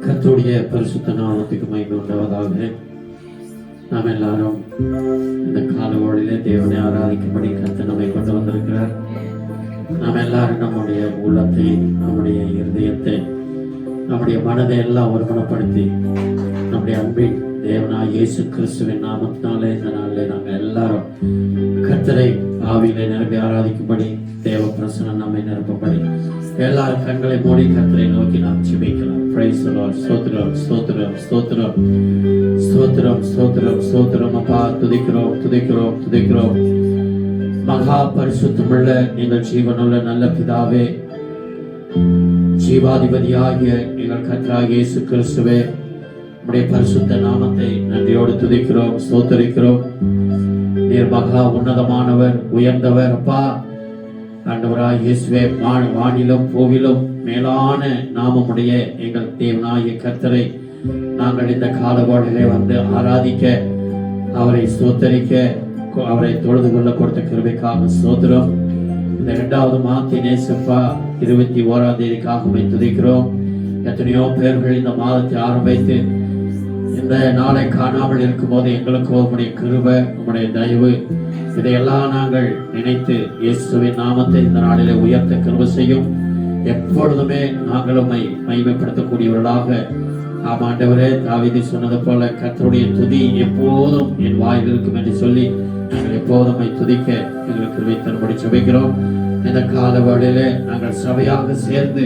கர்த்தருடைய பரிசுத்த நாமத்துக்கு மகிமை உண்டாவதாக. நாம் எல்லாரும் இந்த காலவழியிலே தேவனை ஆராதிக்கும்படி கர்த்தர் நம்மை கொண்டு வந்திருக்கிறார். நாம் எல்லாரும் நம்முடைய உள்ளத்தை, நம்முடைய இருதயத்தை, நம்முடைய மனதை எல்லாம் ஒருமனப்படுத்தி நம்முடைய அன்பின் தேவனாய் இயேசு கிறிஸ்துவின் நாமத்தினாலே இந்த நாளிலே நாங்கள் எல்லாரும் கர்த்தரை ஆவியிலே நிரப்பி ஆராதிக்கும்படி தேவ பிரசன்னம் நம்மை நிரப்பும்படி எல்லாரும் கண்களை மூடி கர்த்தரை நோக்கி நாம் ஜெபிக்கலாம். Praise the Lord. ஸ்தோத்திரம் ஸ்தோத்திரம் ஸ்தோத்திரம் ஸ்தோத்திரம் ஸ்தோத்திரம் ஸ்தோத்திரம். அப்பா, துதிக்கிறோம் துதிக்கிறோம் துதிக்கிறோம். மகா பரிசுத்தமுள்ள எங்கள் ஜீவனுள்ள நல்ல பிதாவே, ஜீவாதிபதியாகிய எங்கள் கர்த்தராகிய இயேசு கிறிஸ்துவே, உம்முடைய பரிசுத்த நாமத்தை நன்றியோடு துதிக்கிறோம் ஸ்தோத்திரிக்கிறோம். நீர் மகா உன்னதமானவர், உயர்ந்தவர். அப்பா ஆண்டவராய் இயேசுவே, வானிலும் பூவிலும் மேலான நாமமுடைய எங்கள் தேவனாகிய கர்த்தரை நாங்கள் இந்த காலவாடிலே வந்து ஆராதிக்க, அவரை ஸ்தோத்தரிக்க, அவரை தொழுது கொள்ள கொடுத்த கிருபைக்காக ஸ்தோத்திரம். இந்த 2வது மாதத்தினே செப்பா 21ஆம் தேதிக்காக துதிக்கிறோம். எத்தனையோ பேர்கள் இந்த மாதத்தை ஆரம்பித்து இந்த நாளை காணாமல் இருக்கும் போது எங்களுக்கு உம்முடைய கிருபை, உம்முடைய தயவு, இதையெல்லாம் நாங்கள் நினைத்து இயேசுவின் நாமத்தை இந்த நாளிலே உயர்த்த கிருபை செய்யும். எப்பொழுதுமே நாங்கள் உம்மை மகிமைப்படுத்தக்கூடியவர்களாக. ஆண்டவரே, தாவீது சொன்னது போல கர்த்தருடைய துதி எப்போதும் என் வாயில் இருக்கும் என்று சொல்லி நாங்கள் எப்போதும் துதிக்க எங்களுக்கு கிருபை தரும்படி ஜெபிக்கிறோம். இந்த கால வேளையிலே நாங்கள் சபையாக சேர்ந்து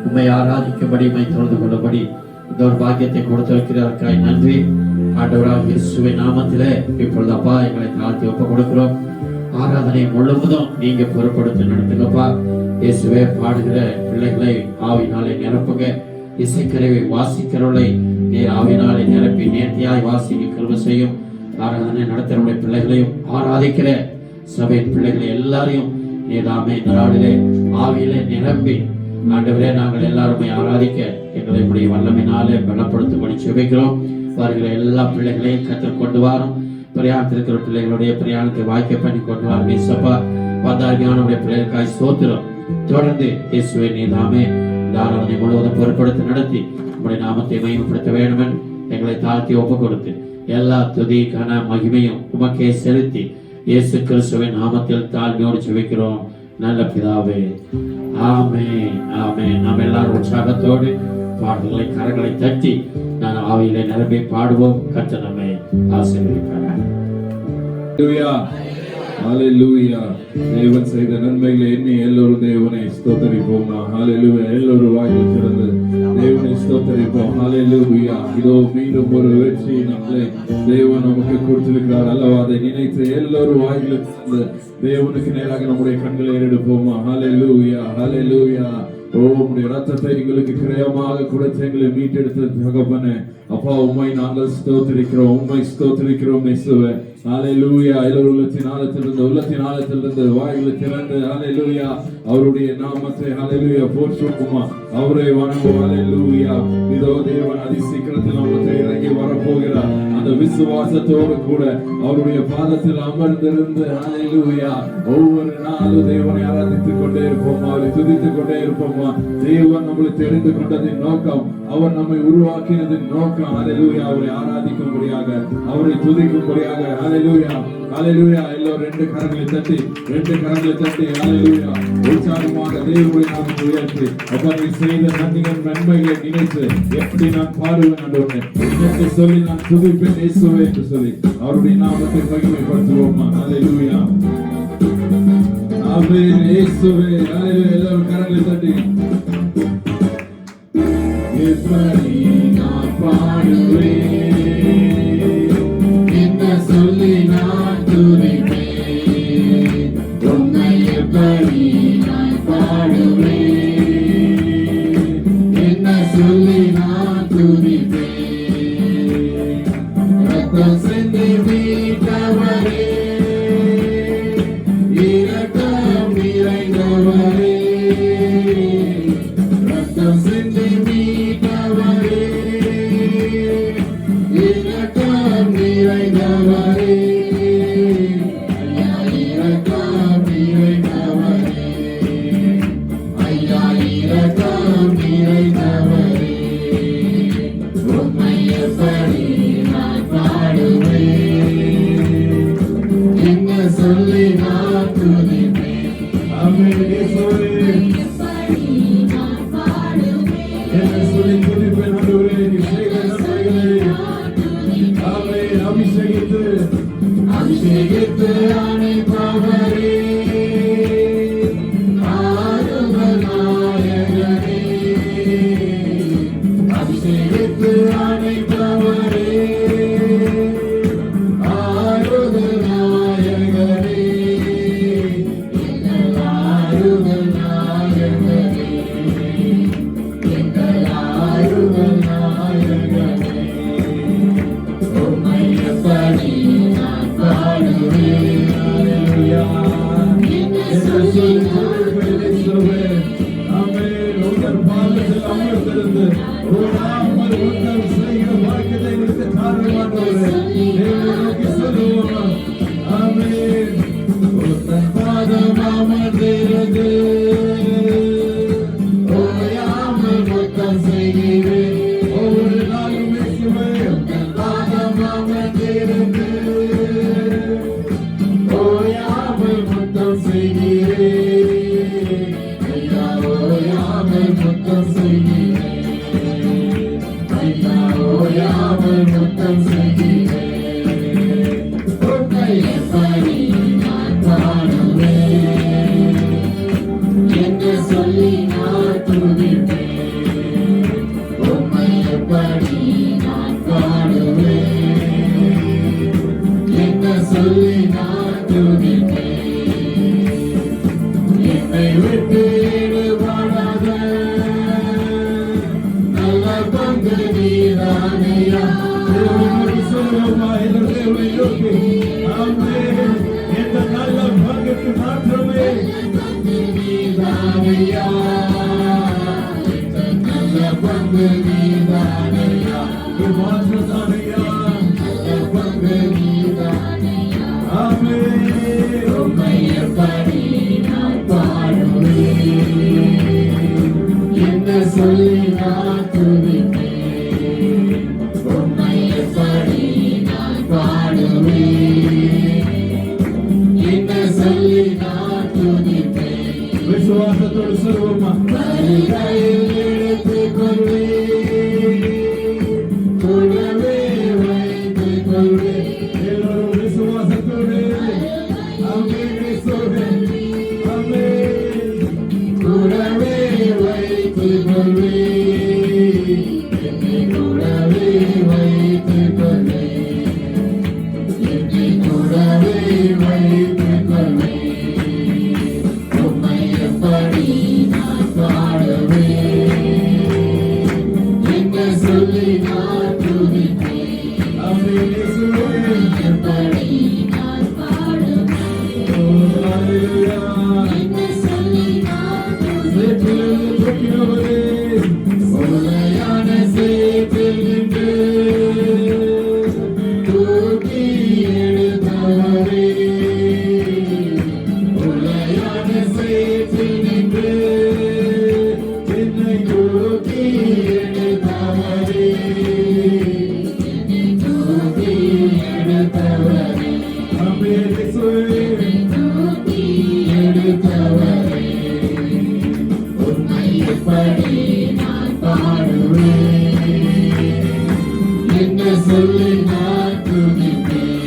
உம்மை ஆராதிக்கும்படி, உம்மை தொழுது கொள்ளும்படி இந்த ஒரு பாக்கியத்தை கொடுத்திருக்கிறதற்காய் நன்றி. ஆண்டவராக இயேசுவின் நாமத்திலே இப்பொழுது அப்பா எங்களை தாழ்த்தி ஒப்பு கொடுக்கிறோம். ஆராதனை முழுவதும் நீங்க பொறுப்படுத்தி நடத்துங்கப்பா. இயேசுவே, பாடுகிற பிள்ளைகளை ஆவினாலே நிரப்புங்க. இசைக்கருவை வாசிக்கிறவர்களை நீர் ஆவினாலே நிரப்பி நேர்த்தியாய் வாசிக்க கிருபை செய்யும். ஆராதனை நடத்துகிற பிள்ளைகளையும் ஆராதிக்கிற சபையின் பிள்ளைகளை எல்லாரையும் நீதாமே இந்த நாளிலே ஆவியிலே நிரப்பி ஆண்டவரே நாங்கள் எல்லாருமே ஆராதிக்க எங்களை உடைய வல்லமையினாலே பலப்படுத்தும்படி ஜெபிக்கிறோம். வருகிற எல்லா பிள்ளைகளையும் கர்த்தர் கொண்டு வரும். பிரயாணத்திருக்கிற பிள்ளைகளுடைய பிரயாணத்தை வாய்க்க பண்ணி கொண்டு வரும். இயேசுப்பா, வந்தாரியானுடைய பிள்ளைகளுக்காய் ஸ்தோத்திரம். தொடர்ந்து இயேசுவே நீதாமே ஆராதனை முழுவதும் பொறுப்படுத்தி நடத்தி உங்களுடைய நாமத்தை மகிமைப்படுத்த வேண்டும். எங்களை தாழ்த்தி ஒப்பு கொடுத்து எல்லா துதி கன மகிமையும் உமக்கே செலுத்தி இயேசு கிறிஸ்துவின் நாமத்தில் தாழ்மையோடு ஜெபிக்கிறோம் நல்ல பிதாவே, ஆமென் ஆமென். நாம் எல்லாரும் உற்சாகத்தோடு பாடல்களை கரங்களை தட்டி நான் ஆவியிலே நிரம்பி பாடுவோம். கர்த்தர் நம்மை ஆசீர்வதிப்பார். ஹalleluya. தேவன் செய்த நன்மைகளை எண்ணி எல்லோரும் தேவனை ஸ்தோத்திரிப்போம். ஹalleluya. எல்லோரும் வாயை திறந்து தேவனை ஸ்தோத்திரிப்போம். ஹalleluya. இதோ மீண்டும் ஒரு வெற்றி நாளை தேவன் நமக்கு கொடுத்திருக்கிறார் அல்லவா? அதை நினைத்து எல்லோரும் வாயில தேவனுக்கு நேராக நம்முடைய கண்களை எடுப்போம். ஹalleluya ஹalleluya. உம்முடைய ரத்தத்தை எங்களுக்கு கிரயமாக கொடுத்து எங்களை மீட்டெடுத்த தகப்பனே, அப்பா உம்மை நாங்கள் ஸ்தோத்திரிக்கிறோம், உம்மை ஸ்தோத்திரிக்கிறோம் இயேசுவே. ஹalleluya. உள்ளத்தின் ஆழத்திலிருந்து வாய்களை திறந்து ஹalleluya அவருடைய நாமத்தை ஹalleluya போற்றுவோமா, அவரை வணங்குவோம். ஹalleluya. இதோ தேவன் அதிசீக்கிரத்தில் நமக்கு இறங்கி வரப்போகிறார். அந்த விசுவாசத்தோடு கூட அவருடைய பாதத்தில் அமர்ந்திருந்து ஹalleluya ஒவ்வொரு நாளும் தேவனை ஆராதித்துக் கொண்டே இருப்போம், அவரை துதித்துக் கொண்டே இருப்போம். தேவன் நம்மளை தெரிந்து கொண்டதின் நோக்கம், அவர் நம்மை உருவாக்கினதின் நோக்கம் ஹalleluya அவரை ஆராதிக்கும்படியாக, அவரை துதிக்கும்படியாக. ஹalleluya ஹalleluya. எல்லோரும் 2 கரங்களை தட்டி ஹalleluya உற்சாகமாக தேவனுடைய நாமத்தை உயர்த்தி, அப்பா நீ செய்த நன்மைகளை நினைத்து எப்படி நான் பாடுவேன் ஆண்டவரே என்று சொல்லி நான் துதிப்பேன் இயேசுவே என்று சொல்லி அவருடைய நாமத்தை மகிமைப்படுத்துவோம். ஹalleluya ஆமென் இயேசுவே. ஹalleluya. எல்லோரும் கரங்களை தட்டி எப்படி நான் பாடுவேன் என்ன சொல்லி நான் துதிப்பேன், உன்னை எப்படி நான் பாடுவேன் என்ன சொல்லி நான் துதிப்பேன். ரத்தம் சிந்தி மீட்டவரே, இரக்கம் நிறைந்தவரே, ரத்தம் சிந்தி மீட்டவரே, நான் துதிப்பேன். ஆமென். இயேசுவே என்ன சொல்லி துதிப்பேன் ஆண்டவரே, நீ செய்த நன்மைகளை ஆமென் அபிஷேகித்து அபிஷேகித்து அணைப்பவரே, ஆறுதல் நாயகனே. அபிஷேகித்து அணைப்பவரே, ஆறுதல் நாயகனே. எங்கள் ஆறுதல் நாயகனே, எங்கள் ஆறுதல் நாயகனே. உம்மை எப்படி நான் பாடுவேன்? ஹalleluya. என்ன என்ன சொல்லி சொல்லி நான் துதிப்பேன் இயேசுவே. ஆமென். உங்கள் பாதத்தில் அமர்ந்திருந்து ஓடாமல் உங்கள் செய்கிற பாக்கியத்தை எங்களுக்கு தாரும் ஆண்டவரே. தேவனை நோக்கி சொல்லுவோம். ஆமென். உத்தன் பாதம் அமர்ந்திருந்து ஓயாமல் முத்தம் செய்கிறேன். ஒவ்வொரு நாளும் இயேசுவே உத்தன் பாதம் அமர்ந்திருந்து ஓயாமல் முத்தம் செய்கிறேன். ஐயா, ஓயாமல் முத்தம் செய்கிறேன். ஐயா, ஓயாமல் முத்தம் செய்கிறேன். உம்மை எப்படி நான் பாடுவேன்? என்று சொல்லி நான் துதிப்பேன். உம்மை எப்படி நான் பாடுவேன்? என்று சொல்லி நான் துதிப்பேன். என்னை விட்டு ஈடுபடாத நல்ல பங்கு நீதானையா. தேவனை நோக்கி சொல்லுவோமா? இந்த தேவனை நோக்கி ஆமென். இந்த நல்ல பங்குக்கு மாற்றமே நீதானையா, நல்ல பங்கு நீதானையா, மாற்றத்தானையா. நல்ல பங்கு நீதானையா. ஆமென். உம்மை எப்படி நான் பாடுவேன்? என்ன சொல்லி நான் துதிப்பேன்? உம்மை எப்படி நான் பாடுவேன்? என்ன சொல்லி நான் துதிப்பேன்? விசுவாசத்தோடு சொல்லுவோமா? வருகையில் எடுத்துக் கொள்வேன், கூடவே வைத்துக் கொள்வேன். எல்லோரும் விசுவாசத்தோடு ஆமென் இயேசுவே. ஆமென். கூடவே வைத்துக் கொள்வேன், என்னை கூடவே வைத்துக் கொள்வேன், என்னை கூடவே வைத்துக் கொள்வேன். உம்மை எப்படி நான் பாடுவேன்? என்ன சொல்லி நான் துதிப்பேன்? ஆமென் இயேசுவே. எப்படி நான் பாடுவேன்? ஹalleluya. என்ன சொல்லி நான் துதிப்பேன்? சேற்றிலிருந்து தூக்கினவரே, உண்மையான சேற்றில் நின்று தூக்கி எடுத்தவரே, உண்மையான சேற்றில் நின்று என்னை தூக்கி எடுத்தவரே, என்னை தூக்கி எடுத்தவரே, ஆமென் இயேசுவே. தூக்கி எடுத்தவரே. உம்மை எப்படி நான் பாடுவேன்? என்ன சொல்லி நான் துதிப்பேன்?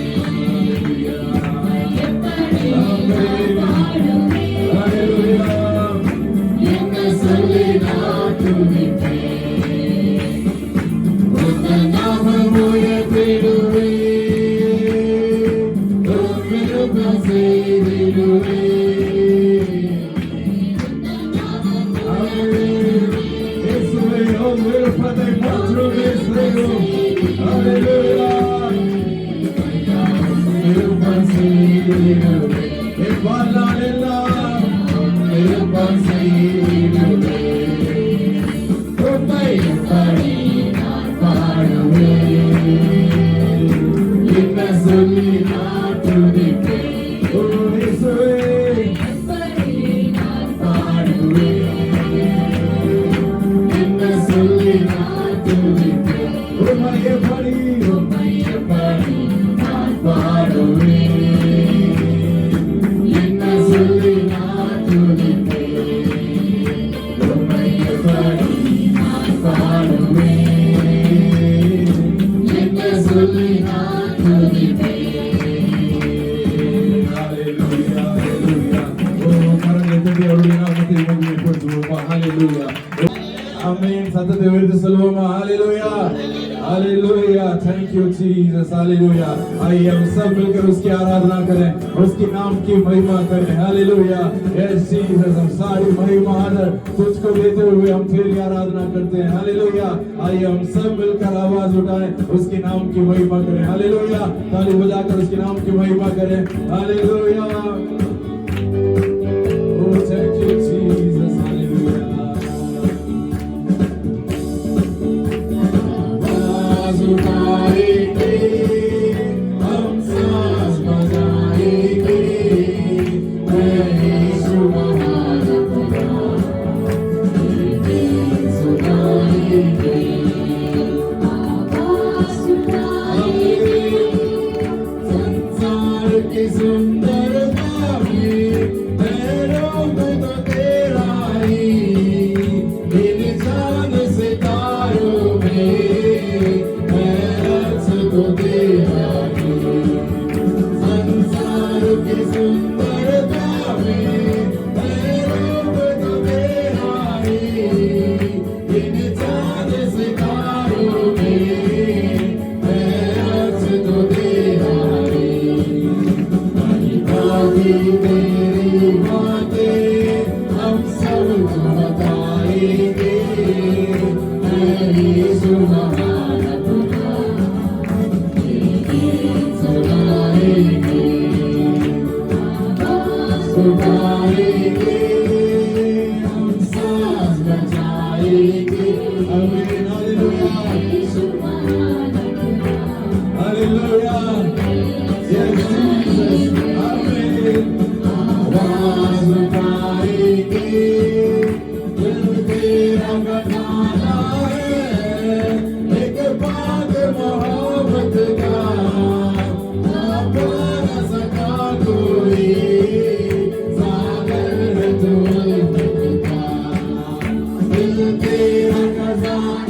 எப்படி நான் பாடுவேன்? ஹalleluya. என்ன சொல்லி நான் துதிப்பேன்? உங்கள் நாமம் உயர்த்திடுவேன், உம் விருப்பம் செய்திடுவேன். ஆமென். இயேசுவே உம் விருப்பத்தை மாற்றுமே செய்யும். ஹalleluya. விருப்பம் செய்திடுவேன், என் வாழ்நாளெல்லாம் விருப்பம் செய்திடுவேன். உம்மை எப்படி நான் பாடுவேன்? என்ன சொல்லி நான் துதிப்பேன்? ஓ இயேசுவே. எப்படி நான் பாடுவேன்? என்ன சொல்லி நான் துதிப்பேன்? உம்மை எப்படி உம்மை எப்படி நான் பாடுவேன்? அவருடைய நாமத்தை மகிமைப்படுத்துவோமா. ஹalleluya. ஆமென். சத்தத்தை உயர்த்தி சொல்லுவோமா. Hallelujah. Hallelujah. Thank you Jesus. Hallelujah. आइए हम सब मिलकर उसकी आराधना करें, उसके नाम की महिमा करें. हालेलुया. यस जीसस, हम सारी महिमा आदर तुझको देते हुए हम तेरी आराधना करते हैं. हालेलुया. आइए हम सब मिलकर आवाज उठाएं, उसके नाम की महिमा करें. हालेलुया. ताली बजाकर उसके नाम की महिमा करें. Hallelujah. Oh, thank you Jesus. Hallelujah. उठाएंगे हम सांस बजाएंगे, मैं यीशु महान खुदा सुनाएंगे. आवाज उठाएंगे संसार की सुंदरता में, पैरों में तो तेरा ही इन चांद सितारों में तो तेरा ही. संसार की सुंदरता में पैरों में तो तेरा ही इन चांद सितारों में पैरों तो तेरा ही. तेरी बातें हम सब बताएंगे, यीशु महान सुनाएंगे हम सांस बचाएंगे. आमीन. हालेलुया. हालेलुया. Yes Jesus. आमीन. आवाज उठाएंगे जब तेरा गाना है, एक बात मोहब्बत का ना पाना सका कोई. तेरा खजाना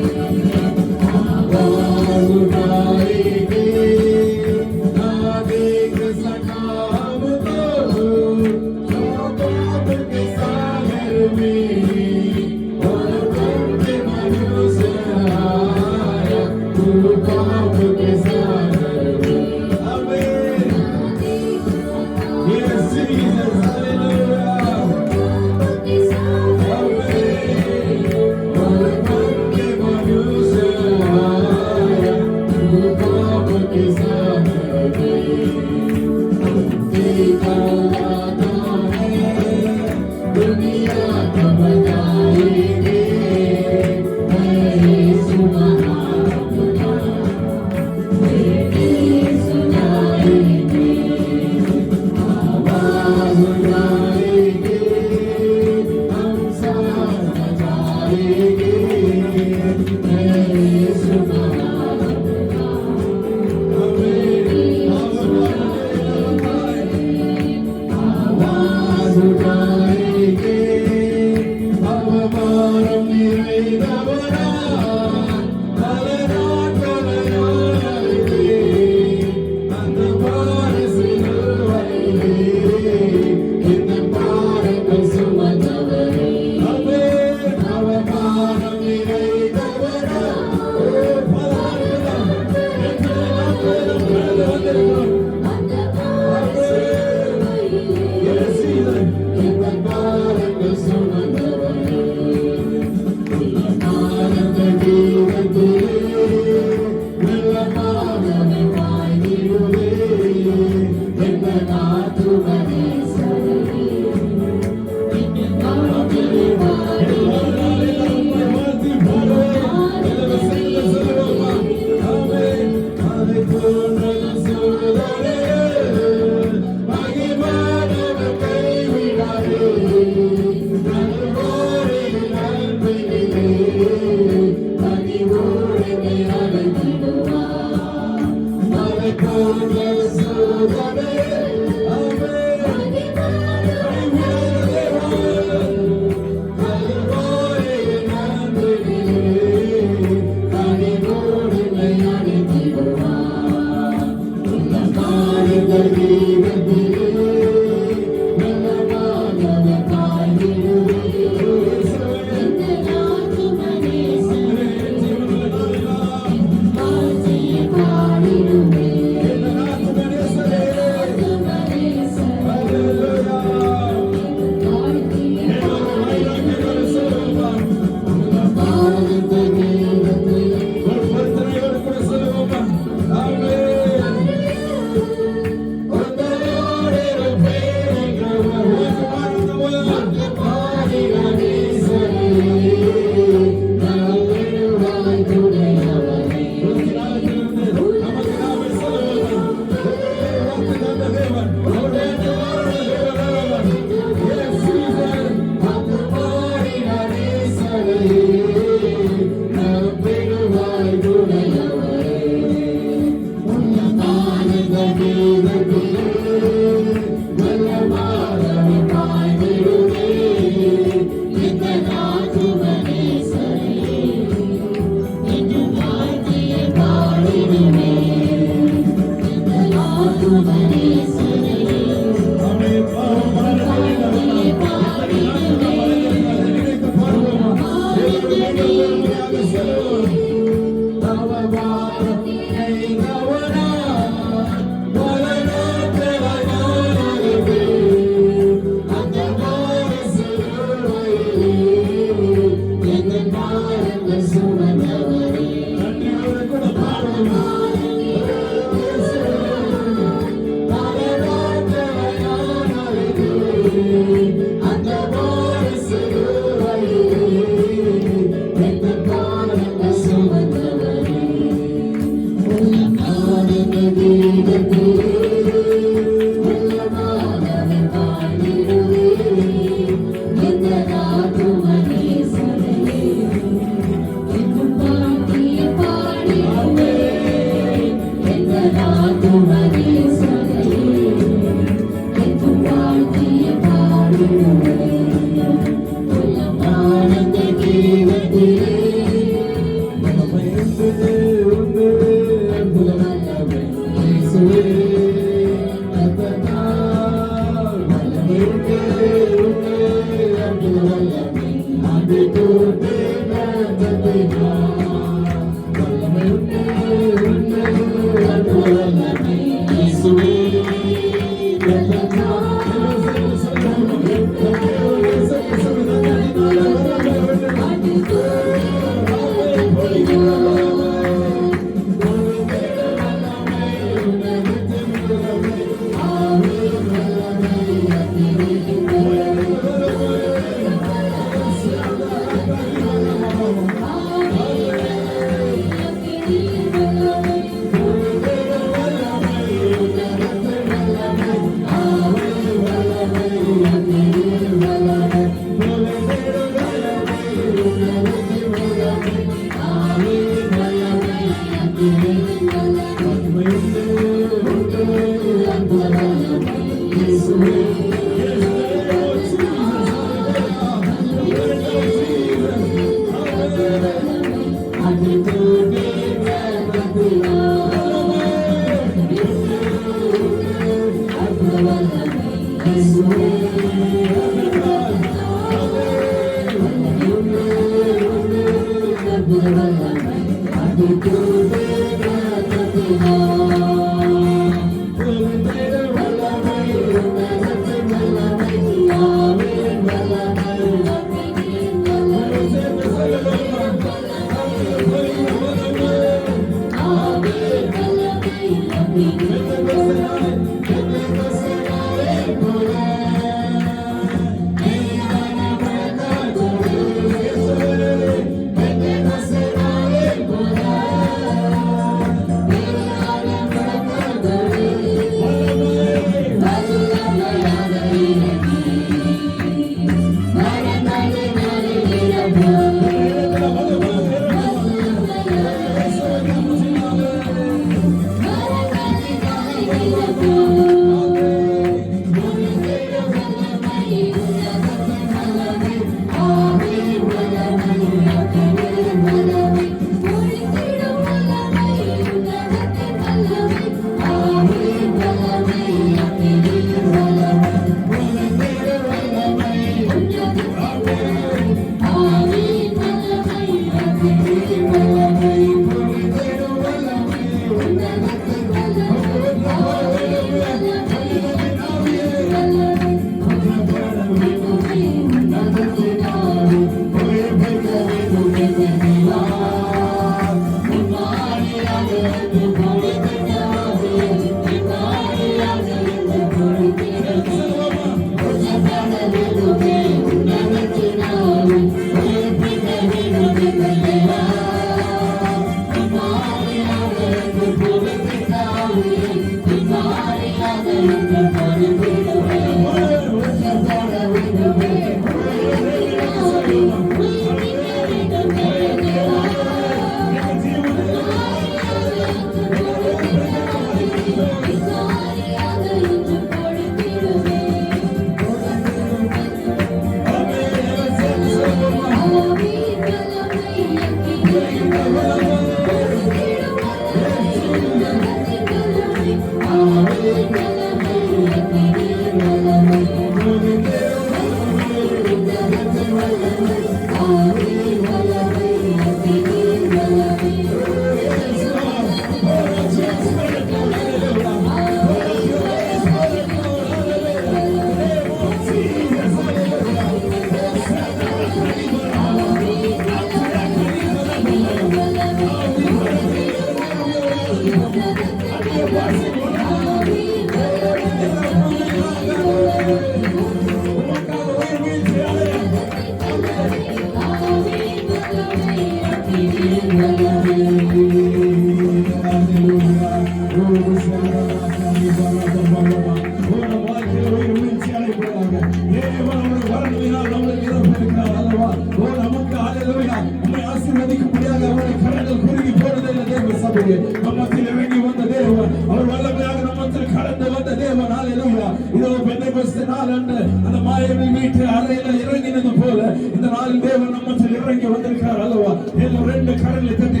அந்த மாயவி வீட்டில் அறையில இறங்கினது போல இந்த நாளில் தேவன் நம்மத்தில் இறங்கி வந்திருக்கிறார் அல்லவா? எல்லாம் ரெண்டு கரங்களை தட்டி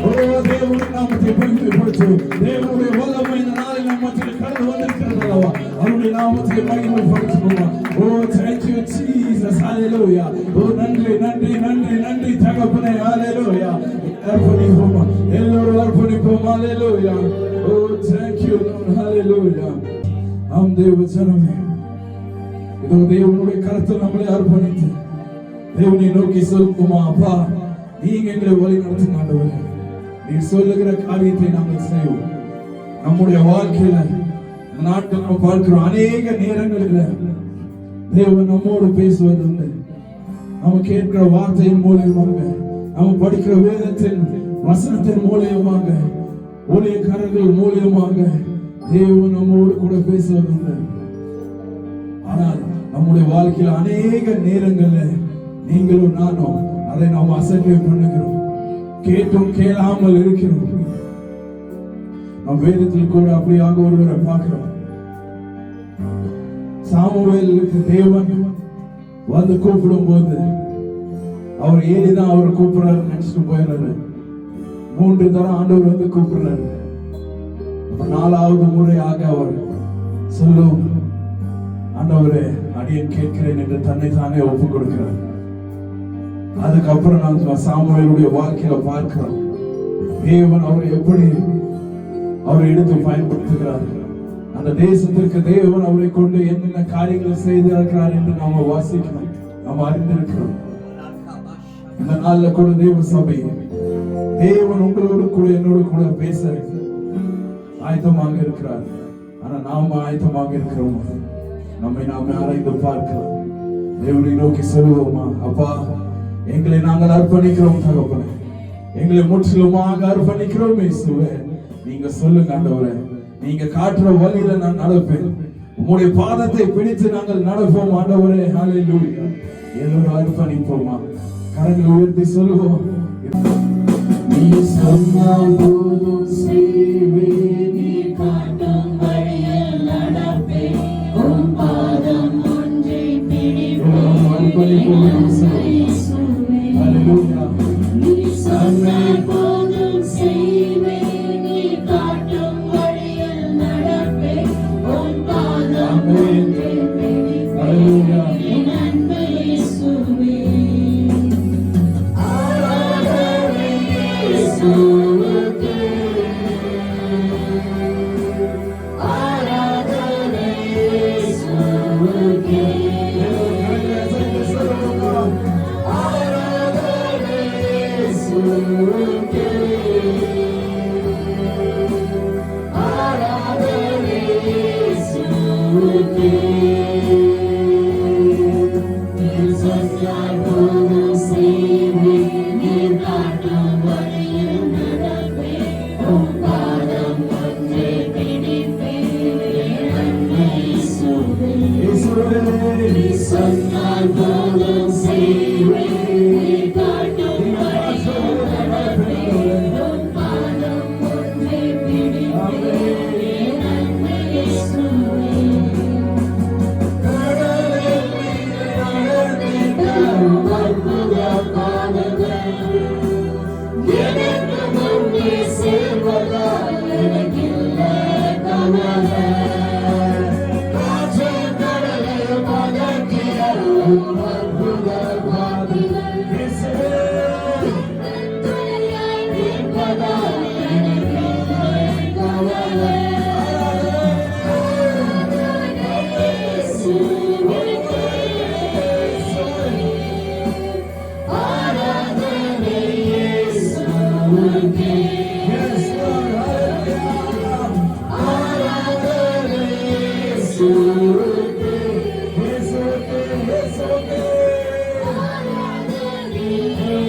ஓ தேவனுடைய நாமத்தை மகிமைப்படுத்தும். தேவனுடைய வல்லமை இந்த நாளில் நம்மத்தில் கடந்து வந்திருக்கிறது அல்லவா? அவருடைய நாமத்தை மகிமைப்படுத்துவோமா? ஓ thank you Jesus, hallelujah. ஓ நன்றி தகப்பனே, hallelujah. அர்ப்பணிப்போமா, எல்லோரும் அர்ப்பணிப்போம், hallelujah. O thank you Lord, hallelujah. ஆம் தேவ ஜனமே, இதோ தேவனுடைய கருத்தில் நம்மளை அர்ப்பணித்து தேவனை நோக்கி சொல்லுமா, அப்பா நீங்க எங்களை வழி நடத்துங்க ஆண்டவரே. நீ சொல்லுகிற காரியத்தை நாங்கள் செய்வோம். நம்முடைய வாழ்க்கையில நாட்கள் நம்ம பார்க்கிறோம், அநேக நேரங்களில் தேவன் நம்மோடு பேசுவதில்லை. நம்ம கேட்கிற வார்த்தையின் மூலியமாக, நம்ம படிக்கிற வேதத்தின் வசனத்தின் மூலியமாக, ஊழியக்காரர்கள் மூலியமாக தேவன் நம்மோடு கூட பேசுவதில்லை. ஆனால் நம்முடைய வாழ்க்கையில் அநேக நேரங்களில் நீங்களும் நானும் அதை நாம் அசட்டை பண்ணுகிறோம், கேட்டும் கேளாமல் இருக்கிறோம். நம் வேதத்தில் கூட அப்படியாக ஒருவரை பார்க்கிறோம். சாமுவேலுக்கு தேவன் வந்து கூப்பிடும் போது அவர் ஏலிதான் அவர் கூப்பிடுறாரு நினைச்சிட்டு போயிடுறாரு. 3 தரம் ஆண்டவர் வந்து கூப்பிடுறாரு. 4வது முறையாக அவர் சொல்லும், ஆண்டவரே அடியேன் கேட்கிறேன் என்று தன்னை தானே ஒப்பு கொடுக்கிறார். அதுக்கப்புறம் நான் சாமுவேலுடைய வாழ்க்கையில பார்க்கிறோம், தேவன் அவரை எப்படி அவரை எடுத்து பயன்படுத்துகிறார். அந்த தேசத்திற்கு தேவன் அவரை கொண்டு என்னென்ன காரியங்களை செய்திருக்கிறார் என்று நாம வாசிக்கிறோம், நாம் அறிந்திருக்கிறோம். இந்த நாள்ல கூட தேவ சபை, தேவன் உங்களோடு கூட என்னோடு கூட பேச ஆயத்தமாக இருக்கிறார். ஆனா நாம ஆயத்தமாக இருக்கிறோமா? நம்மை நாம ஆராய்ந்து பார்க்கலாம். தேவனை நோக்கி சொல்லுவோமா, அப்பா எங்களை நாங்கள் அர்ப்பணிக்கிறோம் தகப்பனே, எங்களை முற்றிலுமாக அர்ப்பணிக்கிறோம் இயேசுவே. நீங்க சொல்லுங்க ஆண்டவரே, நீங்க காட்டுற வழியில நான் நடப்பேன், உங்களுடைய பாதத்தை பிடித்து நாங்கள் நடப்போம் ஆண்டவரே. ஹல்லேலூயா. எல்லோரும் அர்ப்பணிப்போமா? கரங்களை உயர்த்தி சொல்லுவோம். நீ சொன்னால் போதும் செய்வேன், நீ காட்டும் வழியில் நடப்பேன், உன் பாதம் ஒன்றை பிடிப்பேன். ஹல்லேலூயா. நீ சொன்னால் போதும் செய்வேன், நீ காட்டும் வழியில் நடப்பேன், உன் பாதம் ஒன்றை பிடிப்பேன். என் அன்பு இயேசுவே, ஆராதனை இயேசுவுக்கே, ஆராதனை இயேசுவுக்கே, ஆராதனை இயேசுவுக்கே, ஆராதனை இயேசுவுக்கே. நீ சொன்னால் போதும் செய்வேன், நீ காட்டும் வழியில் நடப்பேன், உன் பாதம் ஒன்றை பிடிப்பேன். என் அன்பு இயேசுவே, நீ சொன்னால் போதும் செய்வேன், நீ காட்டும் வழியில் நடப்பேன், உன் பாதம் ஒன்றை பிடிப்பேன். என் அன்பு இயேசுவே, கடலில் மீது நடந்திடும் அற்புத பாதைகள் எனக்கு முன்னே சேர்வதால் எனக்கில்லை கவலை. காற்றில் கடலில் மதக்கிய அற்புத பாதைகள் துணையாய் நிற்பதால் எனக்கில்லை கவலை. ஆராதனை இயேசுவுக்கே, ஆராதனை இயேசுவுக்கே, ஆராதனை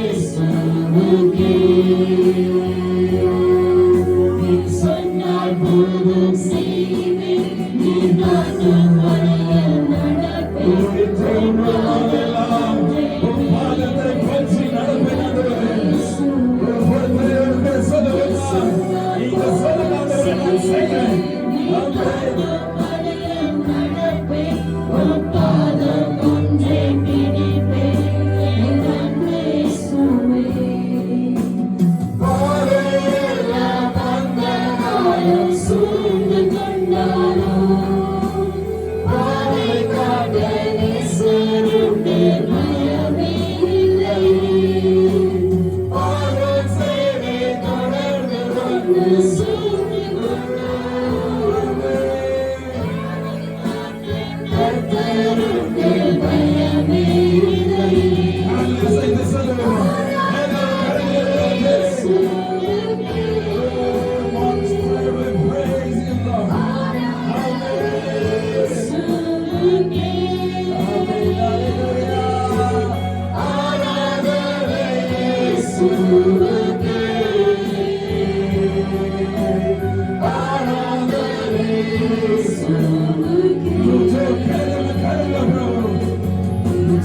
இயேசுவுக்கே. நீ சொன்னால் போதும் செய்வேன், நீ காட்டும் வழியில் நடப்பேன். நீ காட்டும் வழியில் நடப்பேன், உன் பாதம்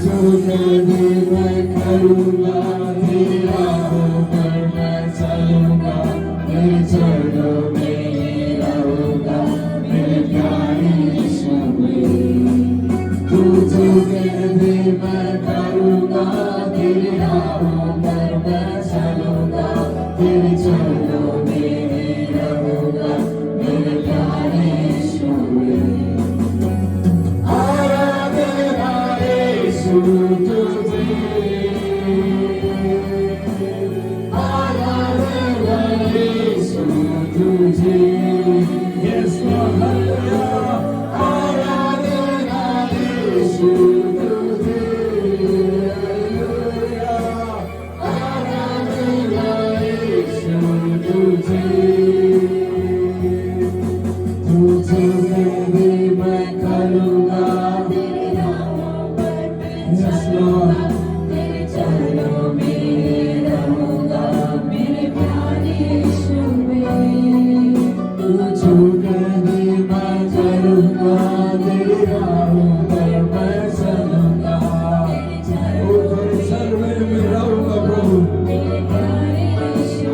जो कभी मैं करूँगा तेरी राहों पर मैं चलूँगा तेरे चरणों में ही रहूँगा मेरे प्यारे यीशु तू जो कभी मैं करूँगा तेरी राहों पर मैं चलूँगा तेरे चरणों में ही रहूँगा मेरे प्यारे यीशु आराधना यीशु तुझे आराधना यीशु तुझे Yes Lord hallelujah आराधना यीशु तुझे आराधना यीशु तुझे तुझे कभी मैं करूँगा तेरे नामों पर मैं Yes Lord तेरे चरणों में रहूँगा मेरे प्यारे यीशु तुझे कभी मैं करूँगा तेरी राहों पर मैं चलूँगा ओ तेरे चरणों में रहूँगा प्रभु मेरे प्यारे यीशु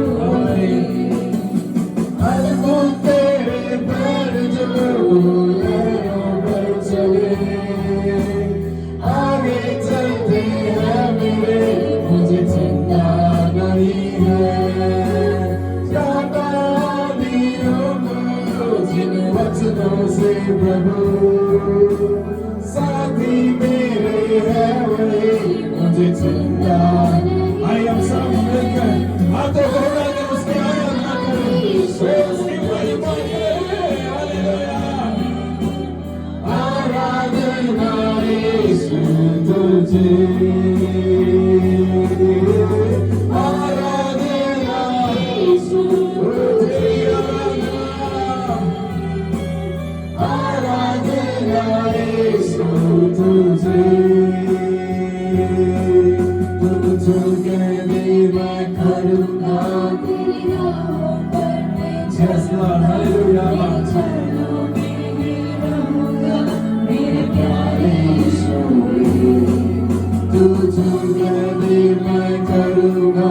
अलगू तेरे पैर जो लहरों पर चले आगे चलते हैं मेरे मुझे चिंता नहीं है जाता भी हूँ जिन वचनों से प्रभु साथी मेरे है वही मुझे चिंता आई हम सब मिलकर हाथों को उड़ा के उसकी आराधना करें उसकी महिमा करें हालेलुया आराधना यीशु तुझे आराधना यीशु तुझे आराधना यीशु तुझे तुझे कभी मैं करूँगा तेरे नामों पर मैं Yes Lord hallelujah चरणों में ही रहूँगा मेरे प्यारे यीशु तुझे कभी मैं करूँगा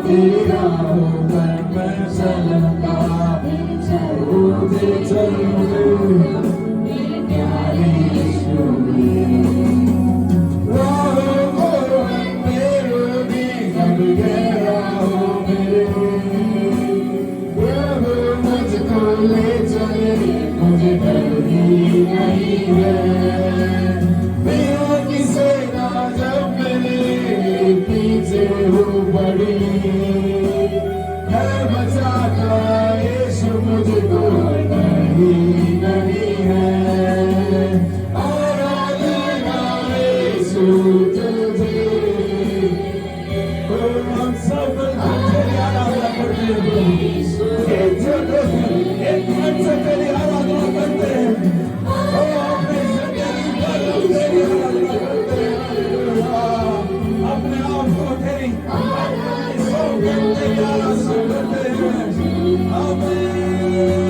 तेरी राहों पर मैं चलूँगा तेरे चरणों तेरे चरणों में मेरे प्यारे यीशु राहों को अंधेरों में कब गया हो मेरे प्रभु मुझको ले चले मुझे डर ही नहीं है वीरों की सेना जब मेरे पीछे हो पड़ी है बचाता यीशु मुझको नहीं है आराधना यीशु तुझे हम सब तेरी आराधना करते हैं एक मन से तेरी आराधना करते हैं अपने से तेरी आराधना करते हैं अपने आप को तेरी तेरी आराधना करते हैं आमीन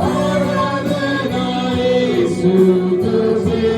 आराधना यीशु तुझे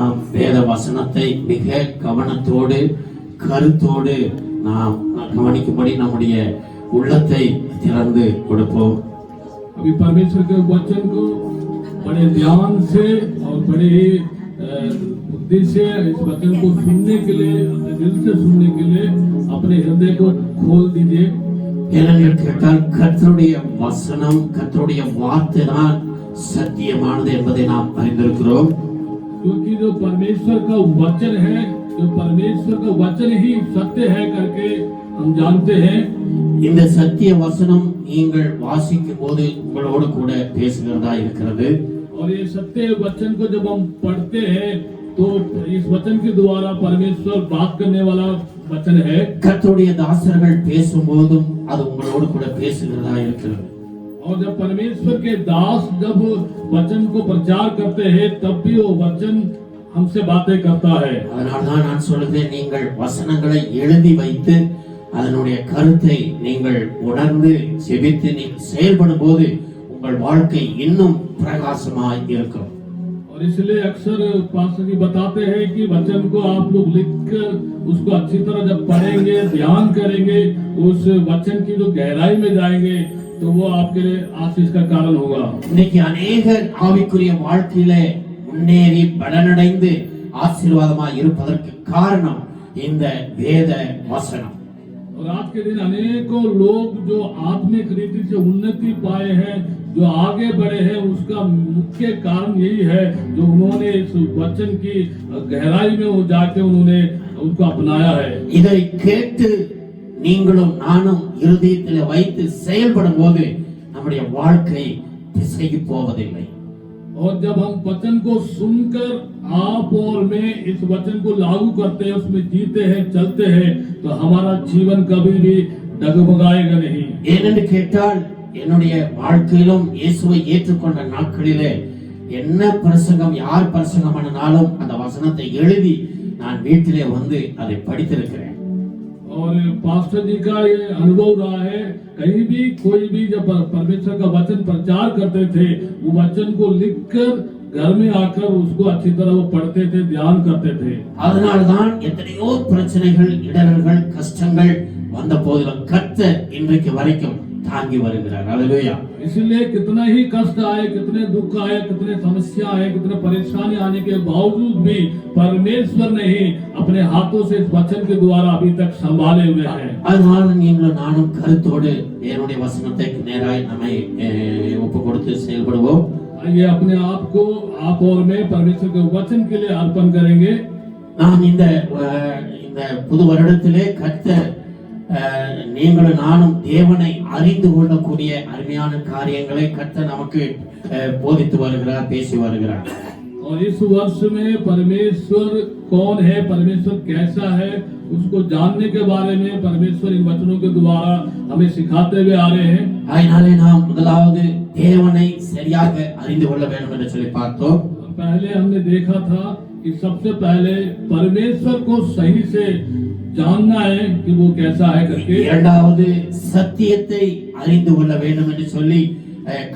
நாம் வேத வசனத்தை மிக கவனத்தோடு கருத்தோடு நாம் கவனிக்கும்படி நம்முடைய உள்ளத்தை திறந்து கொடுப்போம். अभी परमेश्वर के वचन को बड़े ध्यान से और बड़े बुद्धि से इस वचन को सुनने के लिए, अपने दिल से सुनने के लिए अपने हृदय को खोल दीजिए। ஏனென்று கேட்டால் கர்த்தருடைய வசனம், கர்த்தருடைய வார்த்தை தான் சத்தியமானது என்பதை நாம் அறிந்திருக்கிறோம். क्योंकि जो परमेश्वर का वचन है, जो परमेश्वर का वचन ही सत्य है करके हम जानते हैं। இந்த சத்திய வசனம் நீங்கள் வாசிக்கும் போது உங்களோடு கூட பேசுகிறதா இருக்கிறது. और ये सत्य वचन को जब हम पढ़ते हैं तो इस वचन के द्वारा परमेश्वर बात करने वाला वचन है। கர்த்தருடைய தாசர்கள் பேசும்போதும் அது உங்களோடு கூட பேசுகிறதா இருக்கிறது. और जब परमेश्वर के दास जब वचन को प्रचार करते हैं तब भी वो वचन हमसे बातें करता है। அதனால்தான் நான் சொல்கிறேன், நீங்கள் வசனங்களை எழுதி வைத்து அதனுடைய கருத்தை நீங்கள் உணர்ந்து செபித்து செயல்படும் போது உங்கள் வாழ்க்கை இன்னும் பிரகாசமாய் இருக்கும். और इसलिए अक्सर पास्टर जी बताते हैं कि वचन को आप लोग लिखकर उसको अच्छी तरह जब पढ़ेंगे, ध्यान करेंगे, उस वचन की जो गहराई में जाएंगे तो वो आपके लिए आशीष का कारण होगा। இன்னைக்கு अनेகர் ஆவிக்குரிய வாழ்க்கையிலே முன்னேறி பலனடைந்து ஆசீர்வாதமாய் இருப்பதற்கு காரணம் இந்த வேத வசனம். और आज के दिन अनेकों लोग जो आत्मिक रीति से उन्नति पाए हैं, जो आगे बढ़े हैं, उसका मुख्य कारण यही है जो उन्होंने इस वचन की गहराई में वो जाके उन्होंने उसको अपनाया है। இதை கேட்டு நீங்களும் நானும் இருதயத்தில் வைத்து செயல்படும் போது நம்முடைய வாழ்க்கை திசைக்கு போவதில்லை. और जब हम वचन को सुनकर आप और मैं इस वचन को लागू करते हैं, उसमें जीते हैं, चलते हैं, तो हमारा जीवन कभी भी डगमगाएगा नहीं। ஏனென்று கேட்டால் என்னுடைய வாழ்க்கையிலும் இயேசுவை ஏற்றுக்கொண்ட நாட்களிலே என்ன பிரசங்கம், யார் பிரசங்கம் பண்ணாலும் அந்த வசனத்தை எழுதி நான் வீட்டிலே வந்து அதை படித்திருக்கிறேன். और पास्टर जी का ये अनुभव रहा है, कहीं भी कोई भी जब परमेश्वर का वचन प्रचार करते थे वो वचन को लिखकर घर में आकर उसको अच्छी तरह वो पढ़ते थे, ध्यान करते थे। அதனால்தான் எத்தனையோ பிரச்சனைகள், இடர்கள், கஷ்டங்கள் வந்த போதிலும் கர்த்தர் இன்றைக்கு வரைக்கும் தாங்கி வருகிறார். ஹல்லேலூயா. इसलिए कितना ही कष्ट आए, कितने दुख आए, कितने समस्या आए, कितने परेशानी आने के बावजूद भी परमेश्वर ने ही अपने हाथों से इस वचन के द्वारा अभी तक संभाले हुए हैं। அதனால நீங்களும் நானும் கருத்தோடு தேவனுடைய வசனத்தை நேராய் நம்மை ஒப்பு கொடுத்து செயல்படுவோம். आइए अपने आप को, आप और मैं परमेश्वर के वचन के लिए अर्पण करेंगे। நாம் இந்த புது வருடத்திலே கர்த்தர் நீங்களும் நானும் தேவனை அறிந்து கொள்ளக்கூடிய அருமையான காரியங்களை கர்த்தர் நமக்கு போதித்து வருகிறார், பேசி வருகிறார். और इस वर्ष में परमेश्वर कौन है, परमेश्वर कैसा है, उसको जानने के बारे में परमेश्वर इन वचनों के द्वारा हमें सिखाते हुए आ रहे हैं। அதனாலே நாம் முதலாவது தேவனை சரியாக அறிந்து கொள்ள வேண்டும் என்று சொல்லி பார்த்தோம். पहले हमने देखा था कि सबसे पहले परमेश्वर को सही से जानना है कि वो कैसा है करके। இரண்டாவது சத்தியத்தை அறிந்து கொள்ள வேண்டும் என்று சொல்லி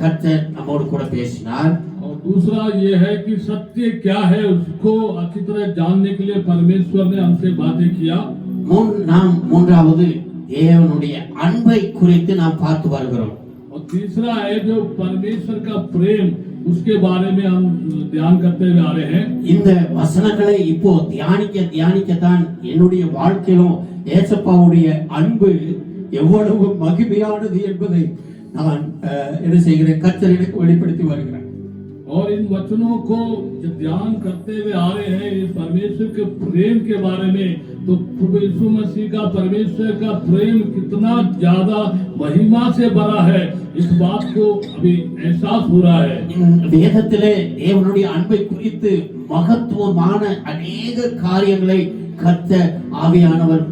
கர்த்தர் நம்மோடு கூட பேசினார். और दूसरा ये है कि सत्य क्या है उसको अच्छी तरह जानने के लिए परमेश्वर ने हमसे बातें किया। நாம் மூன்றாவது தேவனுடைய அன்பை குறித்து நாம் பார்த்து வருகிறோம். और तीसरा है जो परमेश्वर का प्रेम, उसके बारे में हम ध्यान करते हुए आ रहे हैं। இந்த வசனங்களை இப்போ தியானிக்கத்தான் என்னுடைய வாழ்க்கையிலும் ஏசப்பாவுடைய அன்பு எவ்வளவு மகிமையானது என்பதை நான் என்ன செய்கிறேன், கர்த்தர் எனக்கு வெளிப்படுத்தி வருகிறேன். और इन वचनों को जब ध्यान करते हुए आ रहे हैं इस परमेश्वर के प्रेम के बारे में, तो प्रभु यीशु मसीह का परमेश्वर का प्रेम कितना ज्यादा महिमा से भरा है, इस बात को अभी एहसास हो रहा है। வேதத்திலே தேவனுடைய அன்பை குறித்து மகத்துவமான अनेक காரியங்களை கர்த்தர் ஆவியானவர்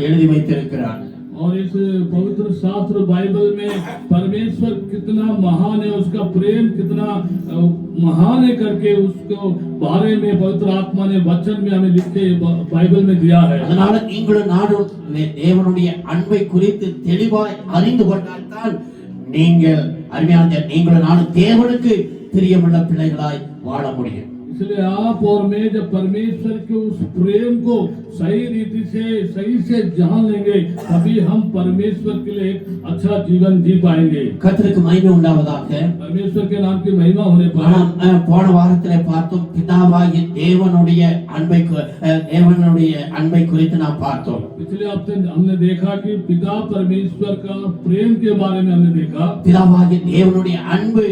எழுதி வைத்திருக்கிறார். और इस पवित्र शास्त्र बाइबल में परमेश्वर कितना महान है, उसका प्रेम कितना महान है करके उसको बारे में पवित्र आत्मा ने वचन में हमें लिख के बाइबल में दिया है। அதனால நீங்களும் நானும் தேவனுடைய அன்பை குறித்து தெளிவாய் அறிந்து கொண்டால்தான் நீங்கள் அருமையான நீங்களும் நானும் தேவனுக்கு பிரியமுள்ள பிள்ளைகளாய் வாழ முடியும். इसलिए आप और मैं जब परमेश्वर के उस प्रेम को सही रीति से सही से जान लेंगे तभी हम परमेश्वर के लिए एक अच्छा जीवन जी पाएंगे। கர்த்தருக்கு மகிமை உண்டாவதாக. परमेश्वर के नाम की महिमा होने पर நாம் போன வாரத்திலே பார்த்தோம் பிதாவாகிய தேவனுடைய அன்பை குறித்து நாம் பார்த்தோம். पिछले हफ्ते हमने देखा कि पिता परमेश्वर का प्रेम के बारे में हमने देखा। பிதாவாகிய தேவனுடைய அன்பு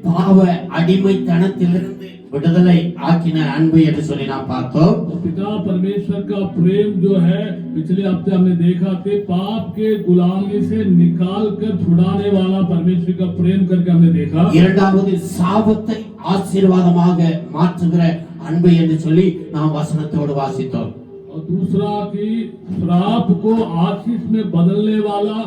பாவ அடிமைத்தனத்திலிருந்து விடுதலை ஆக்கின அன்பு என்று சொல்லி நாம் பார்த்தோம். पिता परमेश्वर का प्रेम जो है पिछले हफ्ते हमने देखा कि पाप के गुलामी से निकाल कर छुड़ाने वाला परमेश्वर का प्रेम करके हमने देखा। இரண்டாவது சாபத்தை ஆசீர்வாதமாக மாற்றுகிற அன்பு என்று சொல்லி நாம் வசனத்தோடு வாசித்தோம். और दूसरा कि श्राप को आशीष में बदलने वाला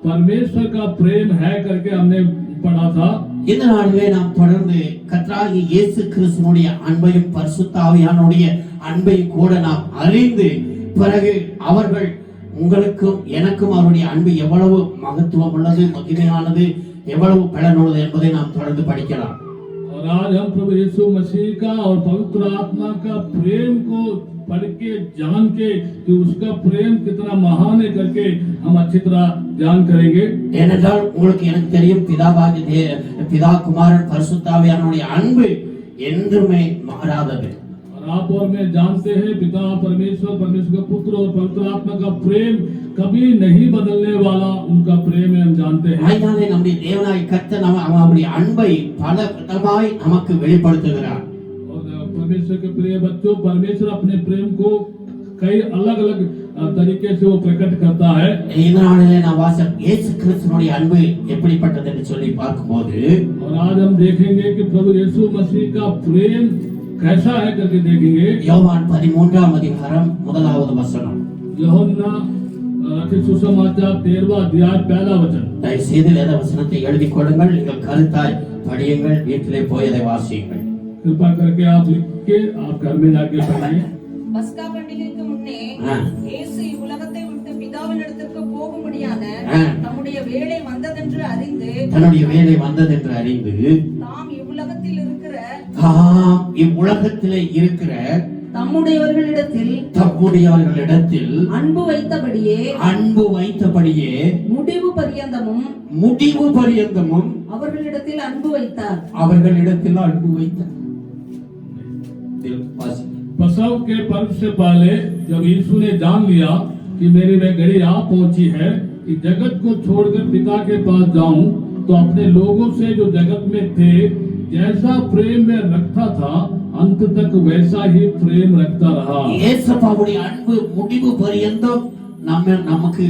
परमेश्वर का प्रेम है करके हमने पढ़ा था। இந்த நாளிலே நாம் தொடர்ந்து கர்த்தராகிய இயேசு கிறிஸ்துவினுடைய அன்பையும் பரிசுத்த ஆவியானவருடைய அன்பையும் கூட நாம் அறிந்து பிறகு அவர்கள் உங்களுக்கும் எனக்கும் அவருடைய அன்பு எவ்வளவு மகத்துவம் உள்ளது மகிமையானது எவ்வளவு பலனுள்ளது என்பதை நாம் தொடர்ந்து படிக்கலாம். और आज हम प्रभु यीशु मसीह का और पवित्र आत्मा का प्रेम को पढ़ के जान के कि उसका प्रेम कितना महान है करके हम अच्छी तरह जान करेंगे। ஏனென்றால் உங்களுக்கு எனக்கு தெரியும் பிதா குமாரன் பரிசுத்த ஆவியானவருடைய அன்பு என்றுமே மாறாதது. और आप और मैं जानते हैं पिता परमेश्वर परमेश्वर का पुत्र और पवित्र आत्मा का प्रेम कभी नहीं बदलने वाला उनका प्रेम है हम जानते हैं। அதனாலே நம்முடைய தேவனாகிய கர்த்தர் அவருடைய அன்பை பல விதமாய் நமக்கு வெளிப்படுத்துகிறார். और परमेश्वर के प्रिय बच्चों परमेश्वर अपने प्रेम को कई अलग अलग तरीके से वो प्रकट करता है। இந்த நாளிலே நாம் இயேசு கிறிஸ்துவினுடைய அன்பு எப்படிப்பட்டது என்று சொல்லி பார்க்கும்போது और आज हम देखेंगे कि प्रभु यीशु मसीह का प्रेम कैसा है करके देखेंगे। யோவான் 13ஆம் அதிகாரம் 1வது வசனம். यूहन्ना रचित सुसमाचार 13वां अध्याय पहला वचन। தயவு செய்து வேத வசனத்தை எழுதிக் கொள்ளுங்கள், நீங்கள் கருத்தாய் படியுங்கள், வீட்டிலே போய் அதை வாசியுங்கள். कृपा करके आप लिख के आप घर में जाके पढ़िए। பஸ்கா பண்டிகைக்கு முன்னே இயேசு உலகத்தை விட்டு பிதாவினிடத்திற்கு போகும்படியான தம்முடைய வேளை வந்ததென்று அறிந்து தாம் இவ்வுலகத்திலே இருக்கிற தம்முடையவர்களிடத்தில் அன்பு வைத்தபடியே முடிவு பரியந்தமும் அவர்களிடத்தில் அன்பு வைத்தார். पसव के पर्व से पहले जब यीशु ने जान लिया कि मेरी वह घड़ी आ पहुंची है कि जगत को छोड़कर पिता के पास जाऊं, तो अपने लोगों से जो जगत में थे जैसा प्रेम में रखता था अंत तक वैसा ही प्रेम रखता रहा। இயேசுவுடைய அன்பு முடிவு பரியந்தம் நமக்கு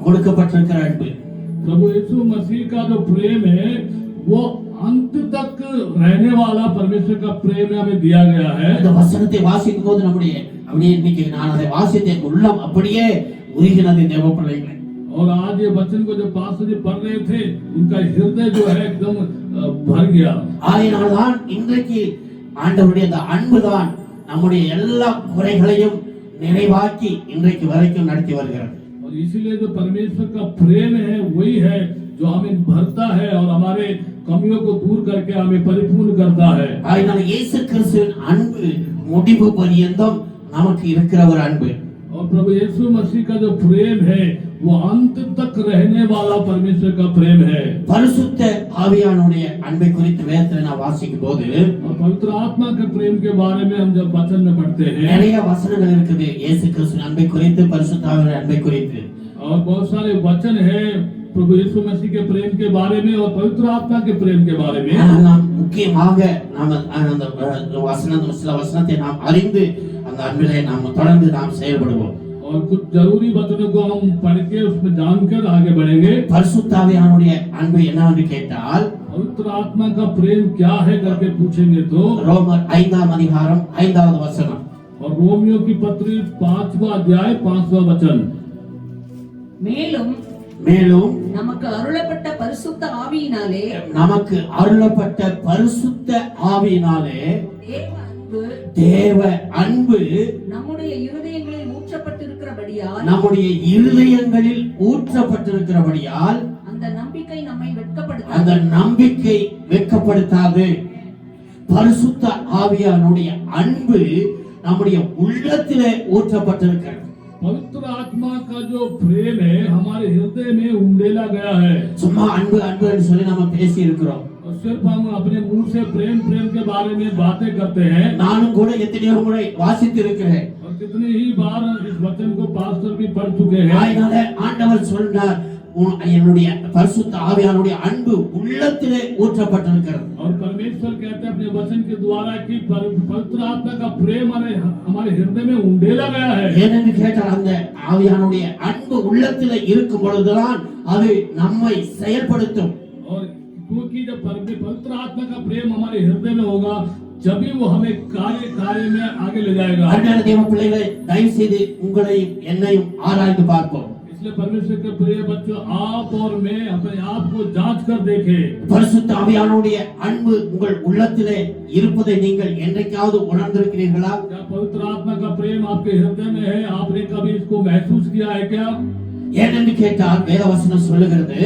கொடுக்கப்பட்டிருக்கிற அன்பு. प्रभु यीशु मसीह का जो प्रेम है वो अंत तक रहने वाला परमेश्वर का प्रेम हमें दिया गया है। இந்த வசனத்தை வாசிக்கும் போது அப்படியே இன்னைக்கு நான் அதை வாசித்தேன், உள்ளம் அப்படியே உருகினது தேவ பிள்ளைகளே. और आज ये वचन को जब पास्टर जी पढ़ रहे थे उनका हृदय जो है एकदम भर गया। ஆகையினால்தான் இன்றைக்கு ஆண்டவருடைய அந்த அன்புதான் நம்முடைய எல்லா குறைகளையும் நிறைவாக்கி இன்றைக்கு வரைக்கும் நடத்தி வருகிறது. और इसीलिए जो परमेश्वर का प्रेम है वही है जो हमें भरता है और हमारे कमियों को दूर करके हमें परिपूर्ण करता है। ஆகையினால் இயேசு கிறிஸ்துவின் அன்பு முடிவு பரியந்தம் நமக்கு இருக்கிற ஒரு அன்பு. और प्रभु यीशु मसीह का जो प्रेम है वो अंत तक रहने वाला परमेश्वर का प्रेम है। பரிசுத்த ஆவியானவருடைய அன்பை குறித்து வேதத்தை நான் வாசிக்கும் போது और पवित्र आत्मा के प्रेम के बारे में हम जब वचन में पढ़ते हैं நிறைய வசனங்கள் இருக்குது இயேசு கிறிஸ்துவின் அன்பை குறித்து, பரிசுத்த ஆவியானவருடைய அன்பை குறித்து. और बहुत सारे वचन है प्रभु यीशु मसीह के प्रेम के बारे में और पवित्र आत्मा के प्रेम के बारे में। நாம் முக்கியமாக நாம் அந்த சில வசனத்தை நாம் அறிந்து அந்த அன்பிலே நாம் தொடர்ந்து நாம் செயல்படுவோம். और कुछ जरूरी वचनों को हम पढ़ के उसमें जानकर आगे बढ़ेंगे। பரிசுத்த ஆவியானவருடைய அன்பு என்னவென்று கேட்டால் पवित्र आत्मा का प्रेम क्या है करके पूछेंगे तो ரோமர் 5ஆம் அதிகாரம் 5வது வசனம். और रोमियो की पत्री 5वां अध्याय 5वां वचन। மேலும் நமக்கு அருளப்பட்ட பரிசுத்த ஆவியினாலே தேவ அன்பு நம்முடைய இருதயங்களில் ஊற்றப்பட்டிருக்கிறபடியால் அந்த நம்பிக்கை வெட்கப்படுத்தாது. பரிசுத்த ஆவியானுடைய அன்பு நம்முடைய உள்ளத்திலே ஊற்றப்பட்டிருக்கிறது. पवित्र आत्मा का जो प्रेम है हमारे हृदय में उंडेला गया है। சும்மா அன்பு அன்புன்னு சொல்லி நம்ம பேசி இருக்கிறோம். और सिर्फ हम अपने मुंह से प्रेम प्रेम के बारे में बातें करते हैं। நானும் கூட எத்தனையோ முறை வாசித்து இருக்கிறேன். और कितनी ही बार इस वचन को पास्टर भी पढ़ चुके हैं। அதனால ஆண்டவர் சொல்றார், என்னுடைய பரிசுத்த ஆவியானுடைய அன்பு உள்ளத்திலே ஊற்றப்பட்டிருக்கிறது. और परमेश्वर कहते हैं अपने वचन के द्वारा कि पवित्र आत्मा का प्रेम हमारे हृदय में उंडेला गया है। ஏனென்று கேட்டால் அந்த ஆவியானுடைய அன்பு உள்ளத்திலே இருக்கும் பொழுதுதான் அது நம்மை செயல்படுத்தும். और क्योंकि जब पवित्र आत्मा का प्रेम हमारे हृदय में होगा जभी वो हमें कार्य में आगे ले जाएगा। அன்பான தேவ பிள்ளைகளே, தயவு செய்து உங்களையும் என்னையும் ஆராய்ந்து பார்ப்போம். इसलिए परमेश्वर के प्रिय बच्चों, आप और मैं अपने आप को जांच कर देखें। பரிசுத்த ஆவியானுடைய அன்பு உங்கள் உள்ளத்திலே இருப்பதை நீங்கள் என்றைக்காவது உணர்ந்திருக்கிறீர்களா? क्या पवित्र आत्मा का प्रेम आपके हृदय में है? आपने कभी इसको महसूस किया है क्या? ஏனென்று கேட்டால் வேதவசனம் சொல்லுகிறது,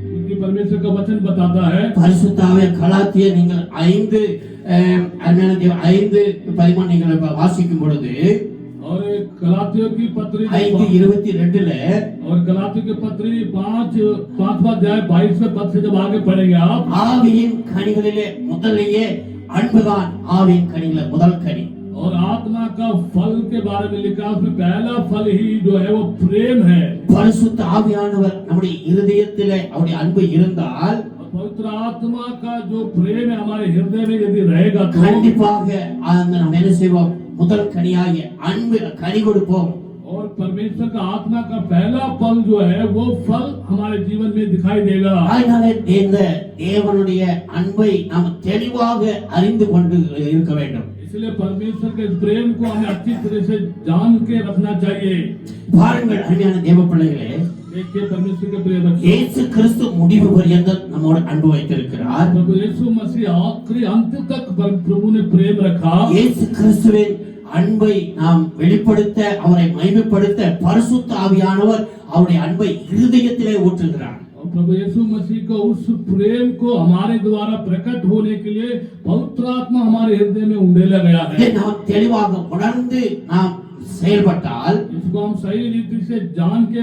क्योंकि परमेश्वर का वचन बताता है। பரிசுத்த ஆவியை கலாத்திய நீங்கள் 5:13 நீங்கள் வாசிக்கும் பொழுது और गलातियों की पत्री 5:22 और गलातियों की पत्री 5वां अध्याय 22वें पद से जब आगे पढ़ेंगे आप, ஆவியின் கனிகளிலே முதலையே அன்புதான் ஆவியின் கனியில முதல் கனி. और आत्मा का फल के बारे में लिखा, उसमें पहला फल ही जो है वो प्रेम है। பரிசுத்த ஆவியானவர் நம்முடைய இருதயத்திலே அவருடைய அன்பு இருந்தால், पवित्र आत्मा का जो प्रेम है हमारे हृदय में यदि रहेगा तो கண்டிப்பாக அந்த நம்ம என்ன செய்வோம்? முதல் கனியாகிய அன்பு கனி கொடுப்போம். और परमेश्वर का आत्मा का पहला फल जो है वो फल हमारे जीवन में दिखाई देगा। அதனால இந்த தேவனுடைய அன்பை நாம் தெளிவாக அறிந்து கொண்டு இருக்க வேண்டும். इसलिए परमेश्वर के इस प्रेम को हमें अच्छी तरह से जान के रखना चाहिए। பாருங்கள் அருமையான தேவ பிள்ளைகளே, देखिए परमेश्वर के प्रिय बच्चों, இயேசு கிறிஸ்து முடிவு பரியந்தம் நம்மோடு அன்பு வைத்திருக்கிறார். प्रभु यीशु मसीह आखिरी अंत तक प्रभु ने प्रेम रखा। இயேசு கிறிஸ்துவின் அன்பை நாம் வெளிப்படுத்த, அவரை மகிமைப்படுத்த பரிசுத்த ஆவியானவர் அவருடைய அன்பை இருதயத்திலே ஊற்றுகிறார். और प्रभु यीशु मसीह को उस प्रेम को हमारे द्वारा प्रकट होने के लिए पवित्र आत्मा हमारे हृदय में उंडेला गया है। இதை நாம் தெளிவாக உணர்ந்து நாம் செயல்பட்டால், इसको हम सही रीति से जान के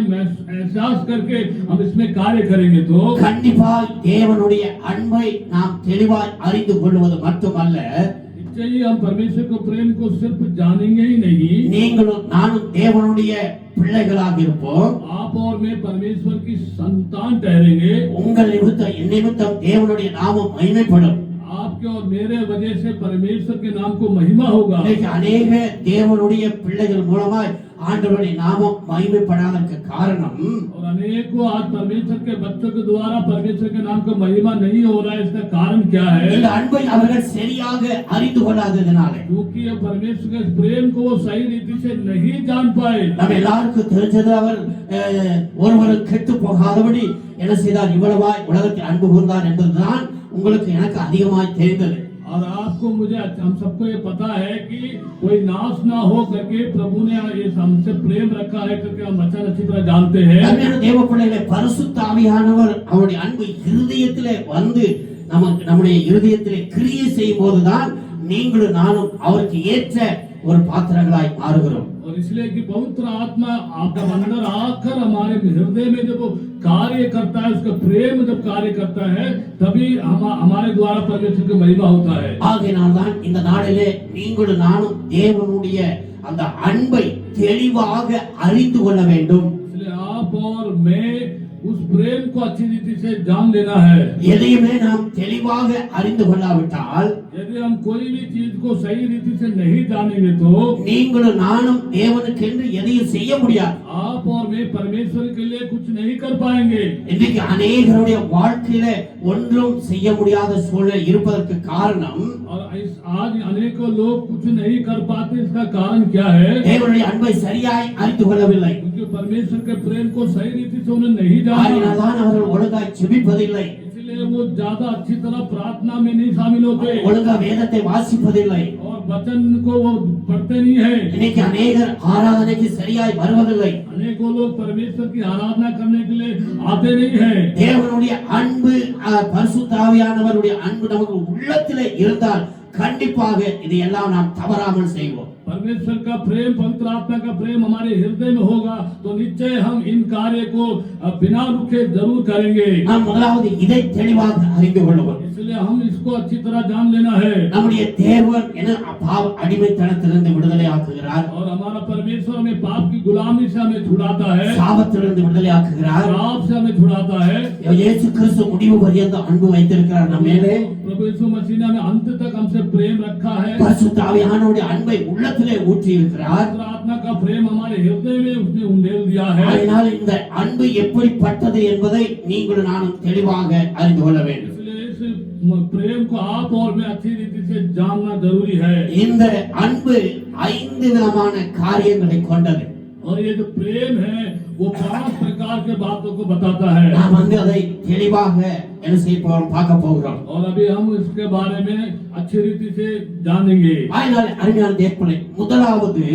एहसास करके हम इसमें कार्य करेंगे तो கண்டிப்பாய் தேவனுடைய அன்பை நாம் தெளிவாய் அறிந்து கொள்வது மட்டுமல்ல, चाहिए हम परमेश्वर को प्रेम को सिर्फ जानेंगे ही नहीं, நீங்களும் நானும் தேவனுடைய பிள்ளைகளாக இருப்போம். आप और मैं परमेश्वर की संतान ठहरेंगे। உங்கள் நிமித்தம் என் நிமித்தம் தேவனுடைய நாமம் மகிமைப்படும். आपके और मेरे वजह से परमेश्वर के नाम को महिमा होगा। இன்னைக்கு अनेक தேவனுடைய பிள்ளைகள் மூலமாய் ஆண்டவருடைய நாமம் மகிமைப்படாதற்கு காரணம், और अनेकों आज परमेश्वर के बच्चों के द्वारा परमेश्वर के नाम को महिमा नहीं हो रहा है। इसका कारण क्या है? இந்த அன்பை அவர்கள் சரியாக அறிந்து கொள்ளாததினாலே. क्योंकि ये परमेश्वर के प्रेम को वो सही रीति से नहीं जान पाए। நம்ம எல்லாருக்கும் தெரிஞ்சது, அவர் ஒருவரும் கெட்டு போகாதபடி என்ன செய்தார்? இவ்வளவாய் உலகத்தில் அன்பு கூர்ந்தார் என்பதுதான் உங்களுக்கு எனக்கு அதிகமாய் தெரிந்தது. और आपको मुझे हम सबको ये पता है कि कोई नाश ना हो करके प्रभु ने ये हमसे प्रेम रखा है करके हम वचन अच्छी तरह जानते हैं। அருமையான தேவ பிள்ளைகளே, பரிசுத்த ஆவியானவர் அவருடைய அன்பு இருதயத்திலே வந்து நம்முடைய இருதயத்திலே கிரியை செய்யும் போதுதான் நீங்களும் நானும் அவருக்கு ஏற்ற ஒரு பாத்திரங்களாய் மாறுகிறோம். और इसलिए कि पवित्र आत्मा आपका अंदर आकर हमारे हृदय में जब वो कार्य करता है, उसका प्रेम जब कार्य करता है, तभी हमारे द्वारा परमेश्वर की महिमा होता है। ஆகையினால்தான் இந்த நாளிலே நீங்களும் நானும் தேவனுடைய அந்த அன்பை தெளிவாக அறிந்து கொள்ள வேண்டும். इसलिए आप और मैं उस प्रेम को अच्छी रीति से जान लेना है। எதையுமே நாம் தெளிவாக அறிந்து கொள்ளாவிட்டால், यदि हम कोई भी चीज को सही रीति से नहीं जानेंगे तो நீங்களும் நானும் தேவனுக்கென்று எதையும் செய்ய முடியாது. आप और मैं परमेश्वर के लिए कुछ नहीं कर पाएंगे। இன்றைக்கு அநேகருடைய வாழ்க்கையில ஒன்றும் செய்ய முடியாத சூழல் இருப்பதற்கு காரணம், और आज अनेकों लोग कुछ नहीं कर पाते। इसका कारण क्या है? தேவனுடைய அன்பை சரியாய் அறிந்து கொள்ளவில்லை. क्योंकि परमेश्वर के प्रेम को सही रीति से उन्हें नहीं जाना। அதனால்தான் அவர்கள் ஒழுங்காய் ஜெபிப்பதில்லை, इसलिए वो ज्यादा अच्छी तरह प्रार्थना में नहीं शामिल होते ஒழுங்கா வேதத்தை வாசிப்பதில்லை. और वचन को वो पढ़ते नहीं है। இன்னைக்கு அநேகர் ஆராதனைக்கு சரியாய் வருவதில்லை. अनेकों लोग परमेश्वर की आराधना करने के लिए आते नहीं है। தேவனுடைய அன்பு, பரிசுத்த ஆவியானவருடைய அன்பு நமக்கு உள்ளத்திலே இருந்தால் கண்டிப்பாக இதையெல்லாம் நாம் தவறாமல் செய்வோம். परमेश्वर का प्रेम, पवित्र आत्मा का प्रेम हमारे हृदय में होगा तो निश्चय हम इन कार्य को बिना रुके जरूर करेंगे। நாம் முதலாவது இதை தெளிவாக அறிந்து கொள்வோம். इसलिए हम इसको अच्छी तरह जान लेना है। நம்முடைய தேவன் என்ன பாவ அடிமைத்தனத்திலிருந்து விடுதலை ஆக்குகிறார், और हमारा परमेश्वर हमें पाप की गुलामी से हमें छुड़ाता है, சாபத்திலிருந்து விடுதலை ஆக்குகிறார். पाप से हमें छुड़ाता है। இயேசு கிறிஸ்து முடிவு பரியந்த அன்பு வைத்திருக்கிறார் நம்ம மேலே. प्रभु यीशु मसीह ने हमें अंत तक हमसे प्रेम रखा है। பரிசுத்த ஆவியானவருடைய அன்பை உள்ளத்திலே ஊற்றி இருக்கிறார். पवित्र आत्मा का प्रेम हमारे हृदय में उसने उंडेल दिया है। அதனால் இந்த அன்பு எப்படிப்பட்டது என்பதை நீங்களும் நானும் தெளிவாக அறிந்து கொள்ள வேண்டும். इसलिए इस प्रेम को आप और मैं अच्छी रीति से जानना जरूरी है। இந்த அன்பு 5 விதமான காரியங்களை கொண்டது. और ये जो प्रेम है वो 5 प्रकार के बातों को बताता है। நாம் வந்து அதை தெளிவாக என்ன செய்ய போறோம், பார்க்க போகிறோம். और अभी हम इसके बारे में अच्छी रीति से जानेंगे। அதனால அருமையான தேவனே, முதலாவது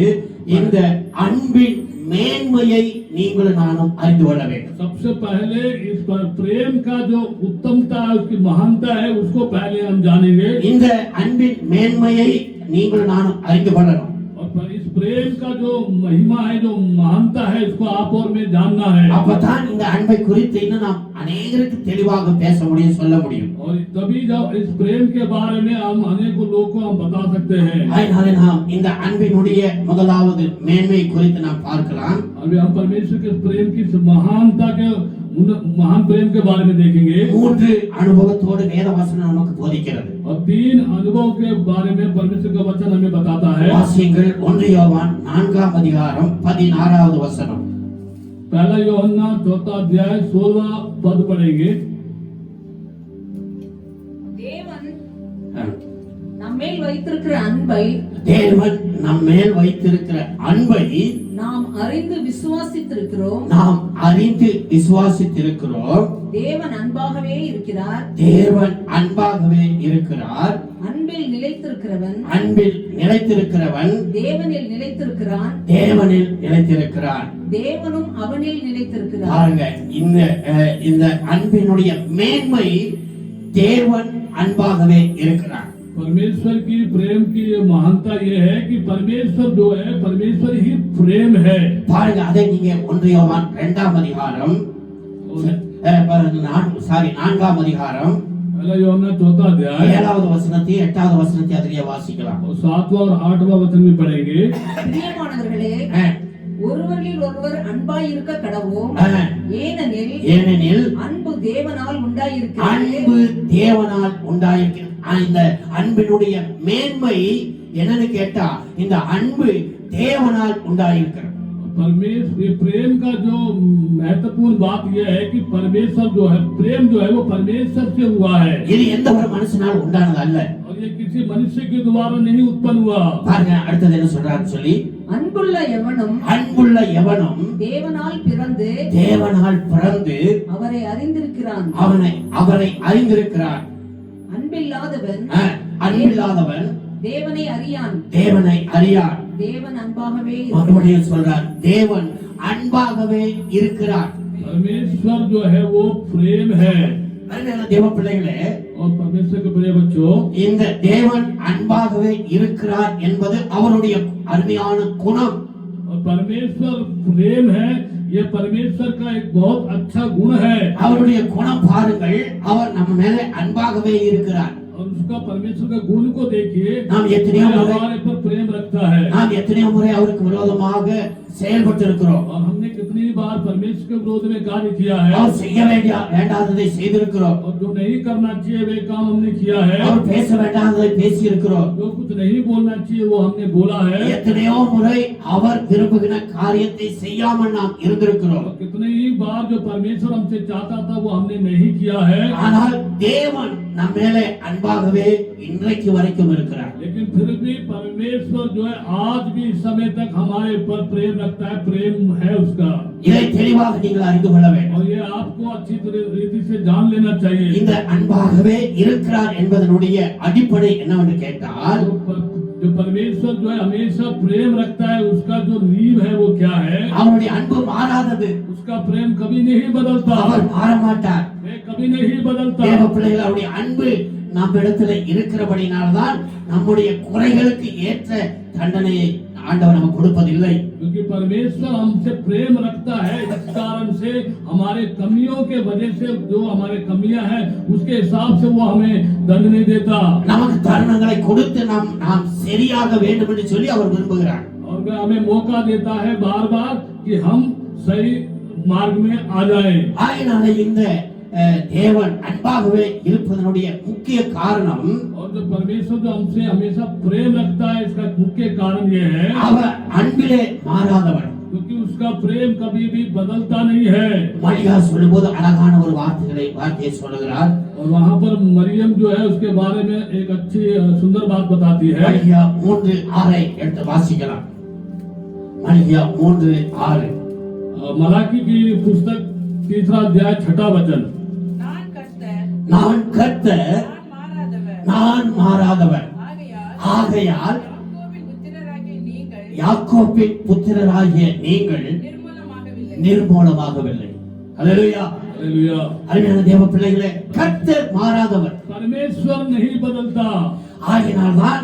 இந்த அன்பின் மேன்மையை நீங்களும் நானும் அறிந்து கொள்ள வேண்டும். सबसे पहले इस पर प्रेम का जो उत्तमता है, उसकी महानता है, उसको पहले हम जानेंगे। இந்த அன்பின் மேன்மையை நீங்களும் நானும் அறிந்து கொள்ளணும். और इस प्रेम का जो महिमा है, जो महानता है, इसको आप और मैं जानना है। அப்பதான் இந்த அன்பை குறித்து இன்னும் நாம் அநேகருக்கு தெளிவாக பேச முடியும், சொல்ல முடியும். और तभी जब इस प्रेम के बारे में हम अनेकों लोगों को हम बता सकते हैं। அதனால நாம் இந்த அன்பினுடைய முதலாவது மேன்மை குறித்து நாம் பார்க்கலாம். अभी हम परमेश्वर के प्रेम की महानता के महान प्रेम के बारे में देखेंगे। 3 அனுபவத்தோடு வேத வசனம் நமக்கு போதிக்கிறது. और 3 अनुभव के बारे में परमेश्वर का वचन हमें बताता है। வாசியங்கள் 1 யோவான் 4ஆம் அதிகாரம் 16வது வசனம். पहला यूहन्ना 4 अध्याय 16वां पद पढ़ेंगे। தேவன் நம்மேல் வைத்திருக்கிற அன்பை தேவன் நம்மேல் வைத்திருக்கிற அன்பை நாம் அறிந்து விசுவாசித்திருக்கிறோம். நாம் அறிந்து விசுவாசித்திருக்கிறோம். தேவன் அன்பாகவே இருக்கிறார். தேவன் அன்பாகவே இருக்கிறார். அன்பில் நிலைத்திருக்கிறவன் அன்பில் நிலைத்திருக்கிறவன் தேவனில் நிலைத்திருக்கிறான். தேவனில் நிலைத்திருக்கிறான். தேவனும் அவனில் நிலைத்திருக்கிறார். பாருங்க, இந்த அன்பினுடைய மேன்மை தேவன் அன்பாகவே இருக்கிறார். परमेश्वर की प्रेम की महानता ये है कि परमेश्वर जो है, परमेश्वर ही प्रेम है। பாருங்க, அதை நீங்க 1 யோவான் 2ஆம் அதிகாரம் 4ஆம் அதிகாரம் पहला यूहन्ना 4 अध्याय 7வது வசனத்தை 8வது வசனத்தை அதிலே வாசிக்கலாம். और 7वां और 8वां वचन भी पढ़ेंगे। பிரியமானவர்களே, ஒருவரில் ஒருவர் அன்பாய் இருக்க கடவோம். ஏனெனில் அன்பு தேவனால் உண்டாயிருக்கிறது. அன்பு தேவனால் உண்டாயிருக்கிறது. இந்த அன்பினுடைய மேன்மை என்னன்னு கேட்டா, இந்த அன்பு தேவனால் உண்டாயிருக்கிறது. परमेश्वर प्रेम का जो महत्वपूर्ण बात यह है कि परमेश्वर जो है, प्रेम जो है वो परमेश्वर से हुआ है। இது எந்த ஒரு மனுஷனால் உண்டானது அல்ல. और ये किसी मनुष्य के द्वारा नहीं उत्पन्न हुआ। பாருங்க, அடுத்தது என்ன சொல்றாரு சொல்லி, அன்புள்ள எவனும் எவனும் தேவனால் பிறந்து அவரை அறிந்திருக்கிறான். அவரை அறிந்திருக்கிறான். அன்பில்லாதவன் தேவனை அறியான். தேவன் அன்பாகவே மறுபடியும் சொல்றார், தேவன் அன்பாகவே இருக்கிறார். परमेश्वर जो है वो प्रेम है। தேவ பிள்ளைகளே, और परमेश्वर के प्रिय बच्चों, இந்த தேவன் அன்பாகவே இருக்கிறார் என்பது அவருடைய அருமையான குணம். और परमेश्वर प्रेम है, ये परमेश्वर का एक बहुत अच्छा गुण है। அவருடைய குணம் பாருங்கள், அவர் நம்ம மேலே அன்பாகவே இருக்கிறார். और उसका परमेश्वर का गुण को देखिए, நாம் எத்தனையோ முறை हमारे पर प्रेम रखता है। அவருக்கு விரோதமாக செயல்பட்டு இருக்கிறோம். और हमने कितनी बार परमेश्वर के विरोध में कार्य किया है। அவர் செய்ய வேண்டாததை செய்திருக்கிறோம். और जो नहीं करना चाहिए वे काम हमने किया है। அவர் பேச வேண்டாததை பேசி இருக்கிறோம். जो कुछ नहीं बोलना चाहिए वो हमने बोला है। எத்தனையோ முறை அவர் விரும்புகிற காரியத்தை செய்யாமல் நாம் இருந்திருக்கிறோம். और कितनी ही बार जो परमेश्वर हमसे चाहता था वो हमने नहीं किया है। ஆனால் தேவன் நம்ம மேலே அன்பாகவே இன்றைக்கு வரைக்கும் இருக்கிறார். लेकिन फिर भी परमेश्वर जो है आज भी इस समय तक हमारे पर प्रेम रखता है, प्रेम है उसका। இதை தெளிவாக நீங்கள் அறிந்து கொள்ள வேண்டும். और ये आपको अच्छी रीति से जान लेना चाहिए। இந்த அன்பாகவே இருக்கிறார் என்பதனுடைய அடிப்படை என்னவென்று கேட்டால், जो परमेश्वर जो है हमेशा प्रेम रखता है, उसका जो नींव है वो क्या है? அவருடைய அன்பு மாறாதது. उसका प्रेम कभी नहीं बदलता। அவர் மாற மாட்டார். वे कभी कभी नहीं बदलता। தேவ பிள்ளைகள் அவருடைய அன்பு நம்ம இடத்துல இருக்கிறபடினால்தான் நம்முடைய குறைகளுக்கு ஏற்ற தண்டனையை ஆண்டவர் நமக்கு கொடுப்பதில்லை. क्योंकि परमेश्वर हमसे प्रेम रखता है, इस कारण से हमारे कमियों के वजह से जो हमारे कमियां हैं उसके हिसाब से वो हमें दंड नहीं देता। நமக்கு தருணங்களை கொடுத்து நாம் சரியாக வேண்டும் என்று சொல்லி அவர் விரும்புகிறார். और वह हमें मौका देता है बार बार कि हम सही मार्ग में आ जाएं। ஆயினால இந்த தேவன் அன்பாகவே இருப்பதனுடைய முக்கிய காரணம் और जो परमेश्वर जो हमसे हमेशा प्रेम रखता है इसका मुख्य कारण ये है அவர் அன்பிலே மாறாதவர். क्योंकि उसका प्रेम कभी भी बदलता नहीं है। மரியா சொல்லும்போது அழகான ஒரு வார்த்தையை சொல்லுகிறார். और वहाँ पर मरियम जो है उसके बारे में एक अच्छी सुंदर बात बताती है। மரியா 3:6 எடுத்து வாசிக்கலாம். மரியா 3:6 मलाकी की पुस्तक 3 अध्याय 6 वचन। நான் கர்த்தர், நான் கர்த்தர், நான் மாறாதவர். நான் மாறாதவர். ஆகையால் யாக்கோபின் புத்திரராகிய நீங்கள் நிர்மூலமாகவில்லை. நிர்மூலமாகவில்லை. அல்லேலூயா. हालेलुया। அருமையான தேவ பிள்ளைகளே, கர்த்தர் மாறாதவர். परमेश्वर नहीं बदलता। ஆகினால்தான்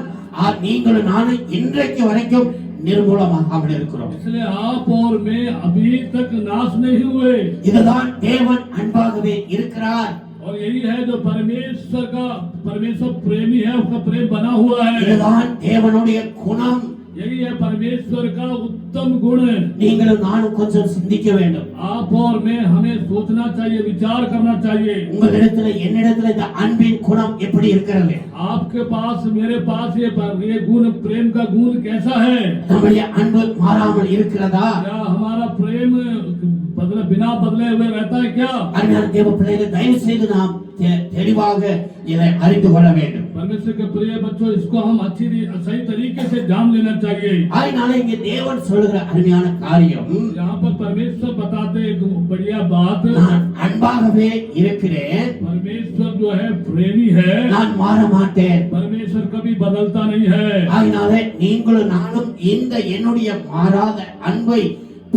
நீங்களும் நானும் இன்றைக்கு வரைக்கும் நிர்மூலமாகாமல் இருக்கிறோம். इसलिए आप और मैं अभी तक नाश नहीं हुए। இதுதான் தேவன் அன்பாகவே இருக்கிறார். और यही है जो परमेश्वर प्रेमी है, उसका प्रेम बना हुआ है। இதுதான் தேவனுடைய குணம். यही है परमेश्वर का उत्तम गुण। நீங்களும் நானும் கொஞ்சம் சிந்திக்க வேண்டும். आप और मैं हमें सोचना चाहिए, विचार करना चाहिए। உங்களிடத்துல என்னிடத்துல இந்த அன்பின் குணம் எப்படி இருக்கிறது? आपके पास मेरे पास ये गुण, प्रेम का गुण कैसा है? நம்முடைய அன்பு மாறாமல் இருக்கிறதா? क्या हमारा प्रेम बिना बदले हुए रहता है क्या? அருமையான தேவ பிள்ளைகளே, தயவு செய்து நாம் தெளிவாக இதை அறிந்து கொள்ள வேண்டும். परमेश्वर के प्रिय बच्चों, इसको हम सही तरीके से जान लेना चाहिए। அதனால இங்க தேவன் சொல்லுகிற அருமையான காரியம், यहाँ पर परमेश्वर बताते एक बढ़िया बात, நான் அன்பாகவே இருக்கிறேன், परमेश्वर जो है प्रेमी है, நான் மாற மாட்டேன். परमेश्वर कभी बदलता नहीं है। அதனால நீங்களும் நானும் இந்த என்னுடைய மாறாத அன்பை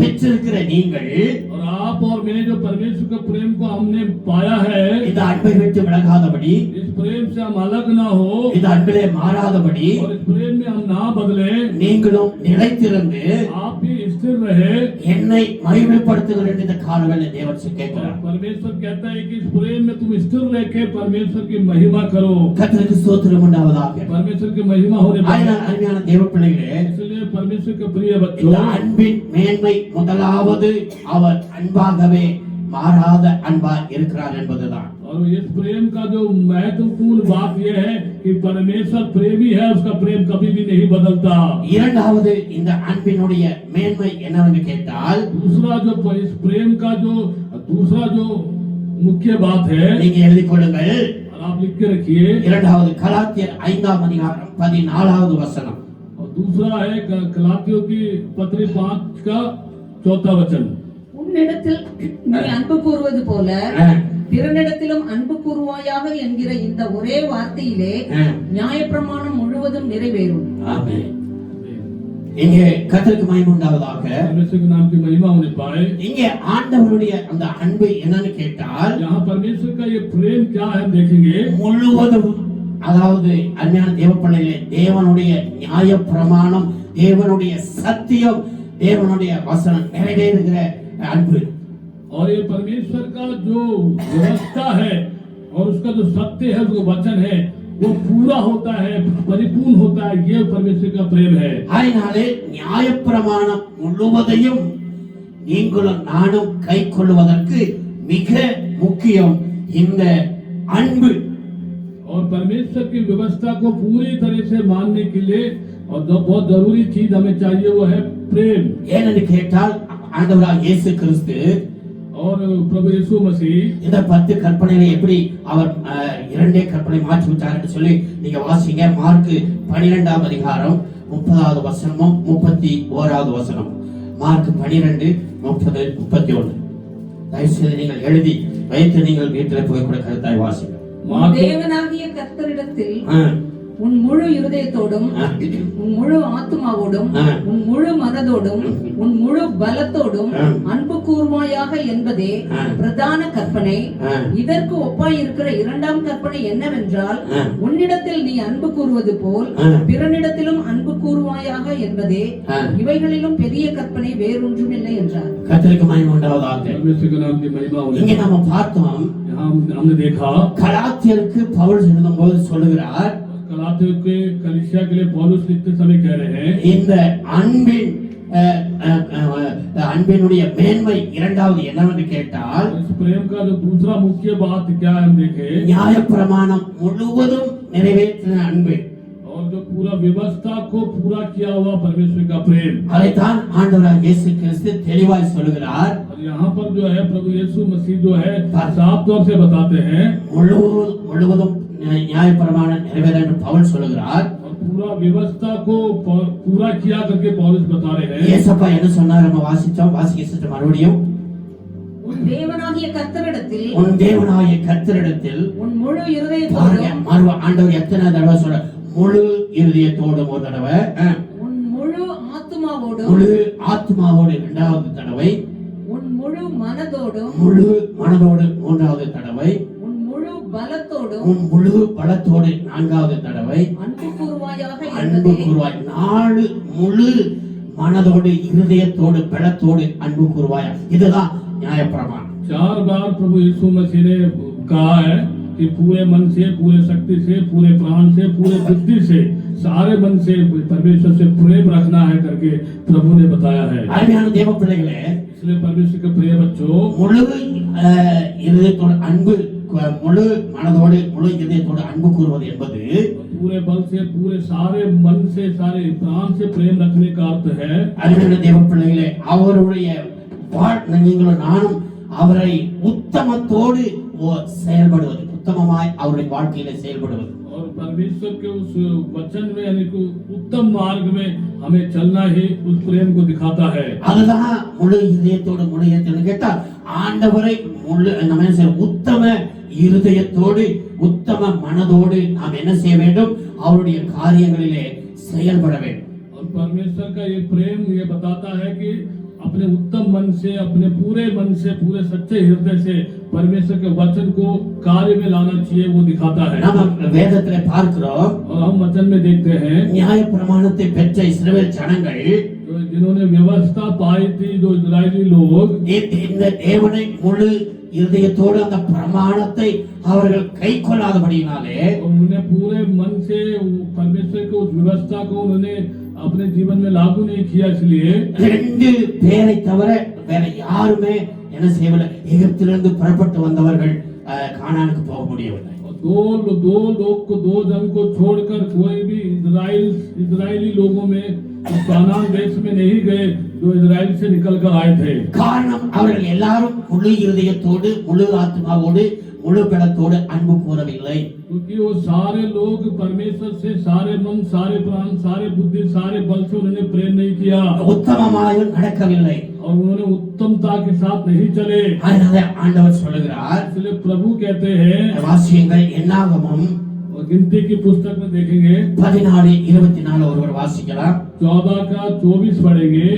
பெற்றிருக்கிற நீங்கள், और आप और मैं जो परमेश्वर के प्रेम को हमने पाया है, இந்த அன்பை விட்டு விலகாதபடி, इस प्रेम से हम अलग ना हो, இந்த அன்பிலே மாறாதபடி और इस प्रेम में हम ना बदले, நீங்களும் நிலைத்திருந்து आप भी स्थिर रहे। என்னை மகிமைப்படுத்துங்கள் என்று இந்த காலவேளை தேவன் கேட்கிறார். परमेश्वर कहता है कि इस प्रेम में तुम स्थिर रह के परमेश्वर की महिमा करो। கர்த்தருக்கு ஸ்தோத்திரம் உண்டாவதாக. परमेश्वर की महिमा होने ஆயினால் அருமையான தேவ பிள்ளைகளே, इसलिए परमेश्वर के प्रिय இந்த बच्चों, அன்பின் மேன்மை முதலாவது அவர் அன்பாகவே மாறாத அன்பா இருக்கிறார் என்பதுதான். और इस प्रेम का जो महत्वपूर्ण बात यह है कि परमेश्वर प्रेमी है, उसका प्रेम कभी भी नहीं बदलता। இரண்டாவது இந்த அன்பினுடைய மேன்மை என்னவென்று கேட்டால், दूसरा जो इस प्रेम का जो दूसरा जो मुख्य बात है, நீங்க எழுதிக் கொள்ளுங்கள். और आप लिख के रखिए। இரண்டாவது கலாத்தியர் 5ஆம் அதிகாரம் 14வது வசனம். और दूसरा है गलातियों की पत्री 5 का 4 वचन। உன்னிடத்தில் நீ அன்பு கூறுவது போல ஆ, பிறனிடத்திலும் அன்பு கூறுவாயாக என்கிற இந்த ஒரே வார்த்தையிலே ஆ. நியாயப்பிரமாணம் முழுவதும் நிறைவேறும். ஆமென். இங்கே கர்த்தருக்கு மகிமை உண்டாவதாக. परमेश्वर के नाम की महिमा होने पाए। இங்கே ஆண்டவருடைய அந்த அன்பு என்னன்னு கேட்டால், यहाँ परमेश्वर का ये प्रेम क्या है देखेंगे। முழுவதும், அதாவது அருமையான தேவ பிள்ளைகளே, தேவனுடைய நியாய பிரமாணம், தேவனுடைய சத்தியம், தேவனுடைய வசனம் நிறைவேறுகிற அன்பு. और ये परमेश्वर का जो व्यवस्था है और उसका जो सत्य है, जो वचन है, वो पूरा होता है, परिपूर्ण होता है। ये परमेश्वर का प्रेम है। அதனாலே நியாய பிரமாணம் முழுவதையும் நீங்களும் நானும் கை கொள்வதற்கு மிக முக்கியம் இந்த அன்பு. और परमेश्वर की व्यवस्था को पूरी तरह से मानने के लिए और जो बहुत जरूरी चीज हमें चाहिए वो है प्रेम। ஏனென்று கேட்டால் ஆண்டவராகிய இயேசு கிறிஸ்து और प्रभु यीशु मसीह இந்த 10 கற்பனைகளை எப்படி அவர் 2 கற்பனை மாற்றி விட்டார் என்று சொல்லி நீங்க வாசிங்க. மார்க் 12ஆம் அதிகாரம் 30வது வசனமும் 31வது வசனம். மார்க் 12 30 31. தயவு செய்து நீங்கள் எழுதி வைத்து நீங்கள் வீட்டில் போய் கூட கருத்தாய் வாசிங்க. தேவனாகிய கர்த்தரிடத்தில் உன் முழு இருதயத்தோடும் ஆ. உன் முழு ஆத்துமாவோடும் ஆ. உன் முழு மனதோடும் உன் முழு பலத்தோடும் ஆ. அன்பு கூர்வாயாக என்பதே ஆ. பிரதான கற்பனை. ஆ. இதற்கு ஒப்பாயிருக்கிற இரண்டாம் கற்பனை என்னவென்றால், ஆ. உன்னிடத்தில் நீ அன்பு கூறுவது போல் ஆ. பிறனிடத்திலும் அன்பு கூர்வாயாக என்பதே. ஆ. இவைகளிலும் பெரிய கற்பனை வேறொன்றும் இல்லை என்றார். கர்த்தருக்கு மகிமை உண்டாவதாக. परमेश्वर के नाम की महिमा हो இங்கே நாம பார்த்தோம், यहाँ हमने देखा கலாத்தியருக்கு பவுல் எழுதும்போது சொல்லுகிறார், गलातियों के कलीसिया के लिए पौलुस लिखते समय कह रहे हैं இந்த அன்பின் அன்பினுடைய மேன்மை இரண்டாவது என்னவென்று கேட்டால், इस प्रेम का जो दूसरा मुख्य बात क्या है हम देखें நியாயப்பிரமாணம் முழுவதும் நிறைவேற்றின அன்பு. और जो पूरा व्यवस्था को पूरा किया हुआ परमेश्वर का प्रेम। அதைத்தான் ஆண்டவராகிய இயேசு கிறிஸ்து தெளிவாய் சொல்லுகிறார். और यहाँ पर जो है प्रभु यीशु मसीह जो है साफ तौर से बताते हैं முழுவதும் நியாயப்பிரமாணம் நிறைவேற என்று பவுல் சொல்லுகிறார். और पूरा व्यवस्था को पूरा किया करके पौलुस बता रहे हैं। ஏசப்பா என்ன சொன்னார் நம்ம வாசிச்சோம், வாசிக்க மறுபடியும். உன் தேவனாகிய கர்த்தரிடத்தில் உன் தேவனாகிய கர்த்தரிடத்தில் உன் முழு பாருங்க, இருதயத்தோடும் மறுவ ஆண்டவர் எத்தனை தடவை சொல்ற, முழு இருதயத்தோடும் ஒரு தடவை, உன் முழு ஆத்துமாவோடும் முழு ஆத்மாவோடு இரண்டாவது தடவை, உன் முழு மனதோடும் முழு மனதோடு மூன்றாவது தடவை, உன் முழு பலத்தோடும் உன் முழு பலத்தோடு நான்காவது தடவை அன்பு கூர்வாயாக அன்பு என்பதே. கூறுவாய். நாலு முழு மனதோடு இருதயத்தோடு பலத்தோடு அன்பு கூறுவாய். இதுதான் நியாயப்பிரமாணம். 4 बार प्रभु यीशु मसीह ने कहा है कि पूरे मन से, पूरे शक्ति से, पूरे प्राण से, पूरे बुद्धि से, सारे मन से परमेश्वर से प्रेम रखना है करके प्रभु ने बताया है। அருமையான தேவ பிள்ளைகளே, इसलिए परमेश्वर के प्रिय बच्चों, முழு இருதயத்தோடு அன்பு, முழு மனதோடு முழு இதயத்தோடு அன்பு கூறுவது என்பது पूरे बल से, पूरे सारे मन से, सारे प्राण से प्रेम रखने का अर्थ है। அருமையான தேவ பிள்ளைகளே, அவருடைய நீங்களும் நானும் அவரை உத்தமத்தோடு செயல்படுவது, உத்தமமாய் அவருடைய வாழ்க்கையில செயல்படுவது. और परमेश्वर के उस वचन में यानी कि उत्तम मार्ग में हमें चलना ही उस प्रेम को दिखाता है। அதுதான் முழு இதயத்தோடு முழு இதயத்தோடு கேட்டா, ஆண்டவரை முழு நம்ம என்ன செய்ய, உத்தம இருதயத்தோடு உத்தம மனதோடு நாம் என்ன செய்ய வேண்டும், அவருடைய காரியங்களிலே செயல்பட வேண்டும். और परमेश्वर का ये प्रेम ये बताता है कि अपने उत्तम मन से, अपने पूरे मन से, पूरे सच्चे हृदय से परमेश्वर के वचन को कार्य में लाना चाहिए, वो दिखाता है। நம்ம வேதத்திலே பார்க்கிறோம், और हम वचन में देखते हैं நியாய பிரமாணத்தை பெற்ற இஸ்ரவேல் ஜனங்கள் जो जिन्होंने व्यवस्था पाई थी, जो इजरायली लोग, இந்த தேவனை முழு இருதயத்தோடு அந்த பிரமாணத்தை அவர்கள் கை கொள்ளாதபடியினாலே उन्होंने पूरे मन से परमेश्वर की उस व्यवस्था को उन्होंने अपने जीवन में लागू नहीं किया, इसलिए 2 பேரை தவிர வேற யாருமே என்ன செய்யவில்லை. எகிப்திலிருந்து புறப்பட்டு வந்தவர்கள் கானானுக்கு போக முடியவில்லை. दो जन को छोड़कर कोई भी इजरायली लोगों में कानान देश में नहीं गए जो इजराइल से निकल कर आए थे। காரணம், அவர்கள் எல்லாரும் முழு இருதயத்தோடு முழு ஆத்மாவோடு முழு பலத்தோடு அன்பு கூறவில்லை. क्योंकि वो सारे लोग परमेश्वर से सारे मन, सारे प्राण, सारे बुद्धि, सारे बल से उन्होंने प्रेम नहीं किया உத்தமமாய் நடக்கவில்லை. और उन्होंने उत्तमता के साथ नहीं चले। அதனால ஆண்டவர் சொல்லுகிறார், इसलिए प्रभु कहते हैं, வாசியுங்கள், என்னாகமம் और गिनती की पुस्तक में देखेंगे 14:24 ஒருவர் வாசிக்கலாம். 14 का 24 पढ़ेंगे।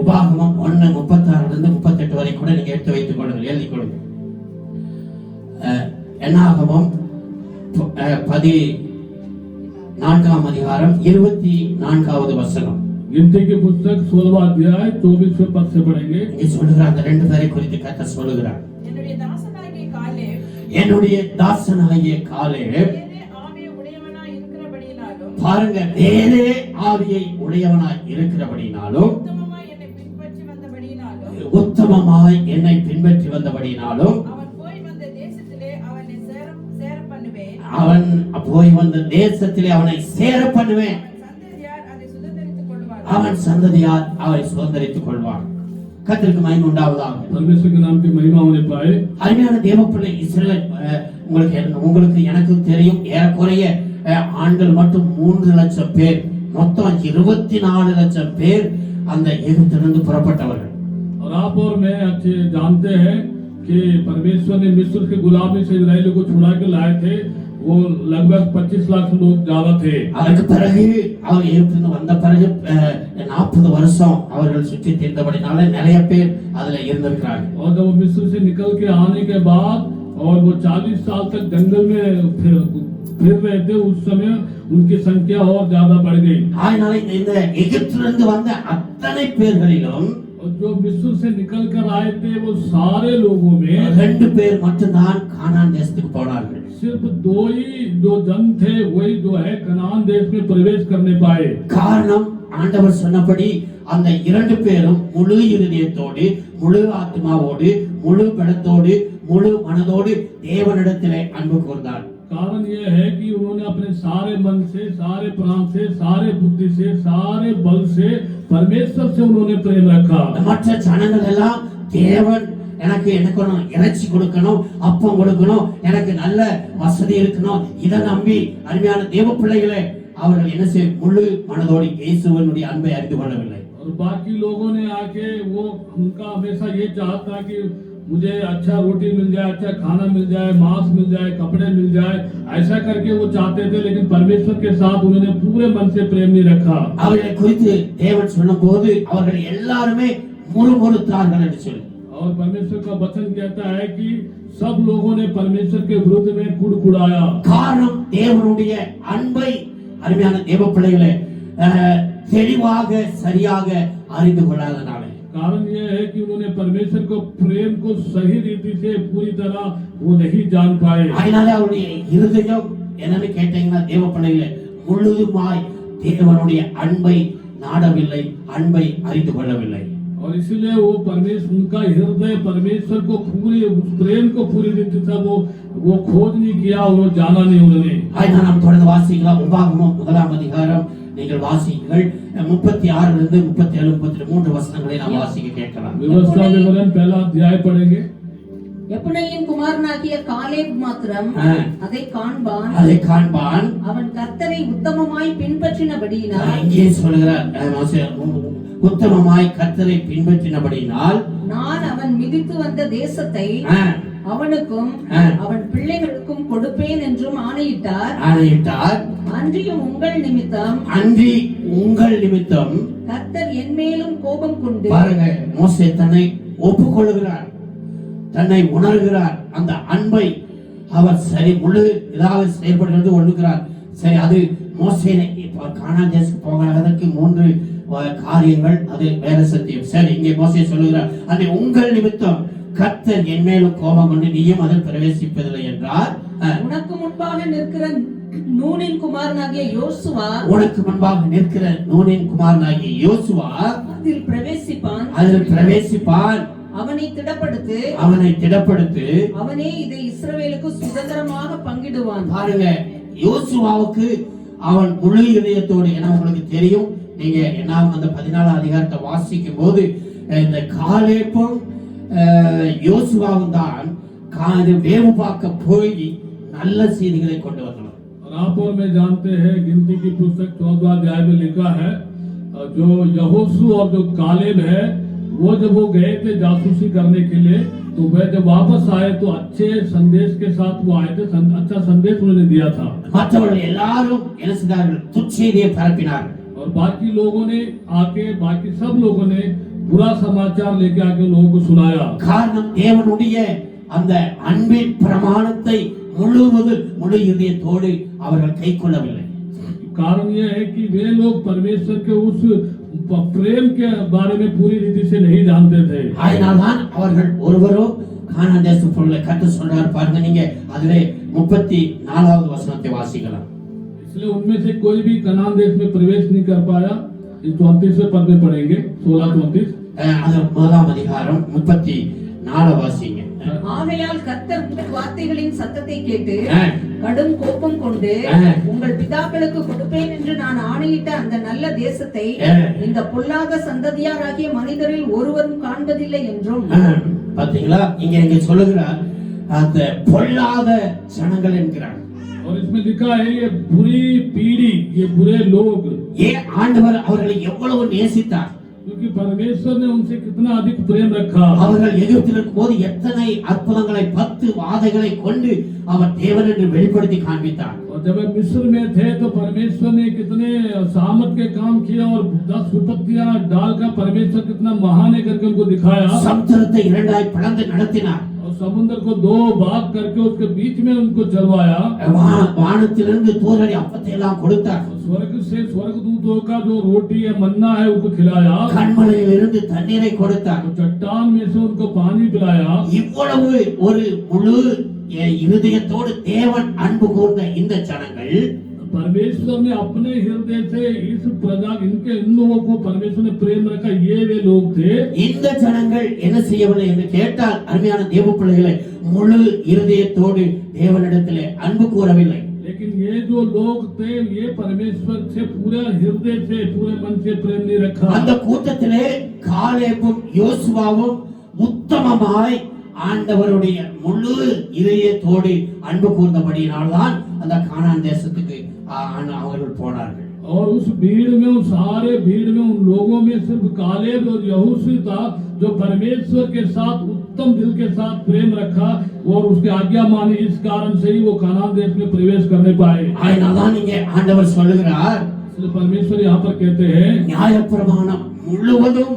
உபாகமம் 1:36 38 வரை கூட நீங்க எடுத்து வைத்துக் கொள்ளுங்கள், எழுதிக் கொள்ளுங்கள். என்னாகமம் 14ஆம் அதிகாரம் 24வது வசனம். गिनती की पुस्तक 16वां अध्याय 24वें पद से पढ़ेंगे। இங்கே சொல்லுகிறார், அந்த 2 பேரை குறித்து கர்த்தர் சொல்லுகிறார். என்னுடைய தாசனாகிய காலேப் என்னுடைய தாசனாகிய காலேப் வேறே ஆவியை உடையவனாய் இருக்கிறபடியினாலும், பாருங்க, வேறே ஆவியை உடையவனாய் இருக்கிறபடினாலும், உத்தமமாய் என்னை பின்பற்றி உத்தமமாய் என்னை பின்பற்றி வந்தபடியினாலும், வந்தபடினாலும், அவன் போய் வந்த தேசத்திலே அவனை சேர பண்ணுவேன். அவன் போய் வந்த தேசத்திலே அவனை சேர பண்ணுவேன். அவன் சந்ததியார் அதை அவன் சுதந்தரித்துக் கொள்வார். சந்ததியார் அவரை சுதந்தரித்துக் கொள்வான். கர்த்தருக்கு மகிமை உண்டாவதாக. परमेश्वर के नाम की महिमा होने पाए। அருமையான தேவப்பிள்ளை, இஸ்ரவேல் உங்களுக்கு எனக்கும் தெரியும், ஏறக்குறைய ஆண்கள் மட்டும் 3 லட்சம் பேர், மொத்தம் 24 லட்சம் பேர் அந்த எகிப்திலிருந்து புறப்பட்டவர்கள். और आप और मैं अच्छे जानते हैं कि परमेश्वर ने मिस्र के गुलामी से इजराइलियों को छुड़ा के लाए थे। वो लगभग 25 लाख लोग ज्यादा थे। அதற்கு பிறகு அவர் எகிப்திலிருந்து வந்த பிறகு 40 வருஷம் அவர்கள் சுற்றி தீர்ந்தபடினால நிறைய பேர் அதுல இருந்திருக்கிறாங்க. और जब वो मिस्र से निकल के आने के बाद और वो 40 साल तक जंगल में फिर रहे थे, उस समय उनकी संख्या और ज्यादा बढ़ गई। அதனால இந்த எகிப்திலிருந்து வந்த அத்தனை பேர்களிலும் और जो मिस्र से निकल कर आए थे वो सारे लोगों में 2 பேர் மட்டும்தான் கானான் தேசத்துக்கு போனார்கள். सिर्फ 2 ही जो जन थे वही जो है कनान देश में प्रवेश करने पाए। காரணம் ஆண்டவர் சொன்னபடி அந்த 2 பேரும் முழு இருதயத்தோடு, முழு ஆத்மாவோடு, முழு பலத்தோடு, முழு மனதோடு தேவனிடத்திலே அன்பு கூர்ந்தார். कारण ये है कि उन्होंने अपने सारे मन से, सारे प्राण से, सारे बुद्धि से, सारे बल से परमेश्वर से उन्होंने प्रेम रखा। மற்ற ஜனங்கள் எல்லாம் தேவன் எனக்கு எனக்கணும், இறைச்சி கொடுக்கணும், அப்பம் கொடுக்கணும், எனக்கு நல்ல வசதி இருக்கணும், இதை நம்பி அருமையான தேவ பிள்ளைகளே அவர்கள் என்ன செய்ய முழு மனதோடு இயேசுவினுடைய அன்பை அறிந்து கொள்ளவில்லை. और बाकी लोगों ने आके वो उनका हमेशा ये चाहता कि मुझे अच्छा रोटी मिल जाए, अच्छा खाना मिल जाए, मांस मिल जाए, कपड़े मिल जाए, ऐसा करके वो चाहते थे, लेकिन परमेश्वर के साथ उन्होंने पूरे मन से प्रेम नहीं रखा। அவர்களை குறித்து தேவன் சொன்னபோது அவர்கள் எல்லாருமே முறுமுறுத்தார்கள் என்று சொல்லி और परमेश्वर का वचन कहता है कि सब लोगों ने परमेश्वर के विरुद्ध में कुड़कुड़ाया। காரணம் தேவனுடைய அன்பை அருமையான தேவ பிள்ளைகளே தெளிவாக சரியாக அறிந்து கொள்ளாதனாலே कारण यह है कि उन्होंने परमेश्वर को प्रेम को सही रीति से पूरी तरह वो नहीं जान पाए। அதனால அவருடைய இருதயம் என்னன்னு கேட்டீங்கன்னா தேவ பிள்ளைகளே முழுதுமாய் தேவனுடைய அன்பை நாடவில்லை, அன்பை அறிந்து கொள்ளவில்லை. और इसलिए वो परमेश्वर उनका हृदय परमेश्वर को पूरी उस प्रेम को पूरी रीति से वो खोज नहीं किया, वो जाना नहीं उन्होंने। அதனால நாம் தொடர்ந்து வாசிக்கலாம். உபாகமம் 1ஆம் அதிகாரம் நீங்கள் வாசிங்கள். 36 இருந்து 37 33 வசனங்களை நாம் வாசிக்க கேட்கலாம். व्यवस्था विवरण पहला अध्याय पढ़ेंगे। எப்புனையின் குமாரனாகிய காலேப் மாத்திரம் அதை காண்பான். அவன் கர்த்தரை உத்தமமாய் பின்பற்றினபடியினால் இங்கே சொல்கிறார் உத்தமமாய் கர்த்தரை பின்பற்றினபடியினால் நான் அவன் மிதித்து வந்த தேசத்தை அவனுக்கும் அவன் பிள்ளைகளுக்கும் கொடுப்பேன் என்றும் ஆணையிட்டார். அன்றியும் உங்கள் நிமித்தம் கர்த்தர் என் மேலும் கோபம் கொண்டு பாருங்க, மோசே தன்னை ஒப்புக்கொள்கிறார், தன்னை உணர்கிறார், அந்த அன்பை அவர் சரி முழு இதாக செயல்படுகிறது ஒண்ணுகிறார். சரி, அது மோசேனை கானான் தேசத்துக்கு போகாததற்கு 3 காரியங்கள், அது வேற சத்தியம். சரி, இங்கே மோசே சொல்லுகிறார், அது உங்கள் நிமித்தம் கர்த்தர் என் மேலும் கோபம் கொண்டு நீயும் அதில் பிரவேசிப்பதில்லை என்றார். உனக்கு முன்பாக நிற்கிற நூனின் குமாரனாகிய யோசுவா அதில் பிரவேசிப்பான். அவனை திடப்படுத்து அவனே இதை இஸ்ரவேலுக்கு சுதந்திரமாக பங்கிடுவான். பாருங்க, யோசுவாவுக்கு அவன் முழு இதயத்தோடு, ஏன்னா உங்களுக்கு தெரியும், நீங்க என்னாகும் அந்த 14ஆம் அதிகாரத்தை வாசிக்கும் போது இந்த காலேப்பும் யோசுவாவும் தான் வேவு பார்க்க போய் நல்ல செய்திகளை கொண்டு வந்தனர். आप और मैं जानते हैं, गिनती की पुस्तक 14वां अध्याय में लिखा है, जो यहोशू और जो कालेब है वो जब वो गए थे जासूसी करने के लिए, तो वह जब वापस आए तो अच्छे संदेश के साथ वो आए थे, अच्छा संदेश उन्होंने दिया था। மற்றவர்கள் எல்லாரும் என்ன செய்தார்கள்? துச்செய்தியை பரப்பினார்கள். और बाकी लोगों ने आके, बाकी सब लोगों ने बुरा समाचार लेके आके लोगों को सुनाया। காரணம் தேவனுடைய அந்த அன்பின் பிரமாணத்தை முழு இதயத்தோடு அவர்கள் கைக்கொள்ளவில்லை. कारण यह है कि वे लोग परमेश्वर के उस प्रेम के बारे में पूरी रीति से नहीं जानते थे। அதனால்தான் அவர்கள் ஒருவரும் கானான் தேசத்துக்குள்ள கர்த்தர் சொல்றார் பாருங்க, நீங்க அதிலே 34வது வசனத்தை வாசிக்கலாம். इसलिए उनमें से कोई भी कनान देश में प्रवेश नहीं कर पाया। इस 34वें पद में पढ़ेंगे, 16-34 அது 1ஆம் அதிகாரம் 34 வாசிங்க. ஆகையால் கர்த்தர் உங்கள் வார்த்தைகளின் சத்தத்தை கேட்டு கடும் கோபம் கொண்டு உங்கள் பிதாக்களுக்கு கொடுப்பேன் என்று நான் ஆணையிட்ட அந்த நல்ல தேசத்தை இந்த பொல்லாத சந்ததியாராகிய மனிதரில் ஒருவரும் காண்பதில்லை என்றும். பாத்தீங்களா, இங்க சொல்லுகிறார் அந்த பொல்லாத ஜனங்கள் என்கிறார். और इसमें लिखा है ये बुरी पीढ़ी, ये बुरे लोग. ஆண்டவர் அவர்களை எவ்வளவு நேசித்தார். क्योंकि परमेश्वर ने उनसे कितना अधिक प्रेम रखा। அவர்கள் எகிப்தில் இருக்கும்போது எத்தனை அற்புதங்களை 10 வாதைகளை கொண்டு அவர் தேவன் என்று வெளிப்படுத்தி காண்பித்தார். और जब वे मिस्र में थे तो परमेश्वर ने कितने सामर्थ के काम किए और 10 विपत्तियां डालकर परमेश्वर कितना महान है करके उनको दिखाया। சமுத்திரத்தை இரண்டாய் பிளந்து நடத்தினார். और समुद्र को 2 भाग करके उसके बीच में उनको चलवाया। வானத்திலிருந்து தூறடி அப்பத்தை எல்லாம் கொடுத்தார். स्वर्ग से स्वर्गदूतों का जो रोटी है मन्ना है उनको खिलाया। கண்மலையிலிருந்து தண்ணீரை கொடுத்தார். चट्टान में से उनको पानी पिलाया। இவ்வளவு ஒரு முழு இருதயத்தோடு தேவன் அன்பு கூர்ந்த இந்த ஜனங்கள் परमेश्वर ने अपने हृदय से इस प्रजा इन लोगों को परमेश्वर ने प्रेम रखा। ये वे लोग थे। இந்த ஜனங்கள் என்ன செய்யவில்லை என்று கேட்டால் அருமையான தேவ பிள்ளைகளை முழு இருதயத்தோடு தேவனிடத்திலே அன்பு கூறவில்லை. लेकिन ये जो लोग थे ये परमेश्वर से पूरे हृदय से पूरे मन से प्रेम नहीं रखा। அந்த கூட்டத்திலே காலேபும் யோசுவாவும் உத்தமமாய் ஆண்டவருடைய முழு இதயத்தோடு அன்பு கூர்ந்தபடியினால்தான் அந்த கானான் தேசத்துக்கு அவர்கள் போனார்கள். और उस भीड़ में उन सारे भीड़ में उन लोगों में सिर्फ कालेब और यहोशू था जो परमेश्वर के साथ उत्तम दिल के साथ प्रेम रखा और उसकी आज्ञा मानी। इस कारण से ही वो कानान देश में प्रवेश करने पाए। அதனால்தான் இங்கே ஆண்டவர் சொல்லுகிறார், इसलिए परमेश्वर यहाँ पर कहते हैं நியாயப்பிரமாணம் முழுவதும்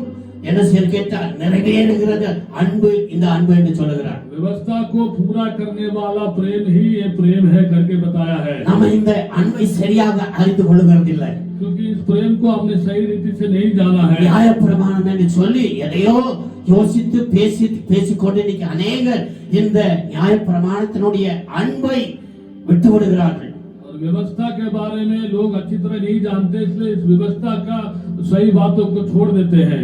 என்ன செய்ய கேட்டால் நிறைவேறுகிறது அன்பு, இந்த அன்பு என்று சொல்லுகிறார். व्यवस्था को पूरा करने वाला प्रेम ही ये प्रेम है करके बताया है। நம்ம இந்த அன்பை சரியாக அறிந்து கொள்ளுகிறதில்லை. क्योंकि इस प्रेम को हमने सही रीति से नहीं जाना है। நியாயப்பிரமாணம் என்று சொல்லி எதையோ யோசித்து பேசிக்கொண்டு இன்னைக்கு அநேகர் இந்த நியாயப்பிரமாணத்தினுடைய அன்பை விட்டு விடுகிறார்கள். व्यवस्था के बारे में लोग अच्छी तरह नहीं जानते, इसलिए इस व्यवस्था का सही बातों को छोड़ देते हैं।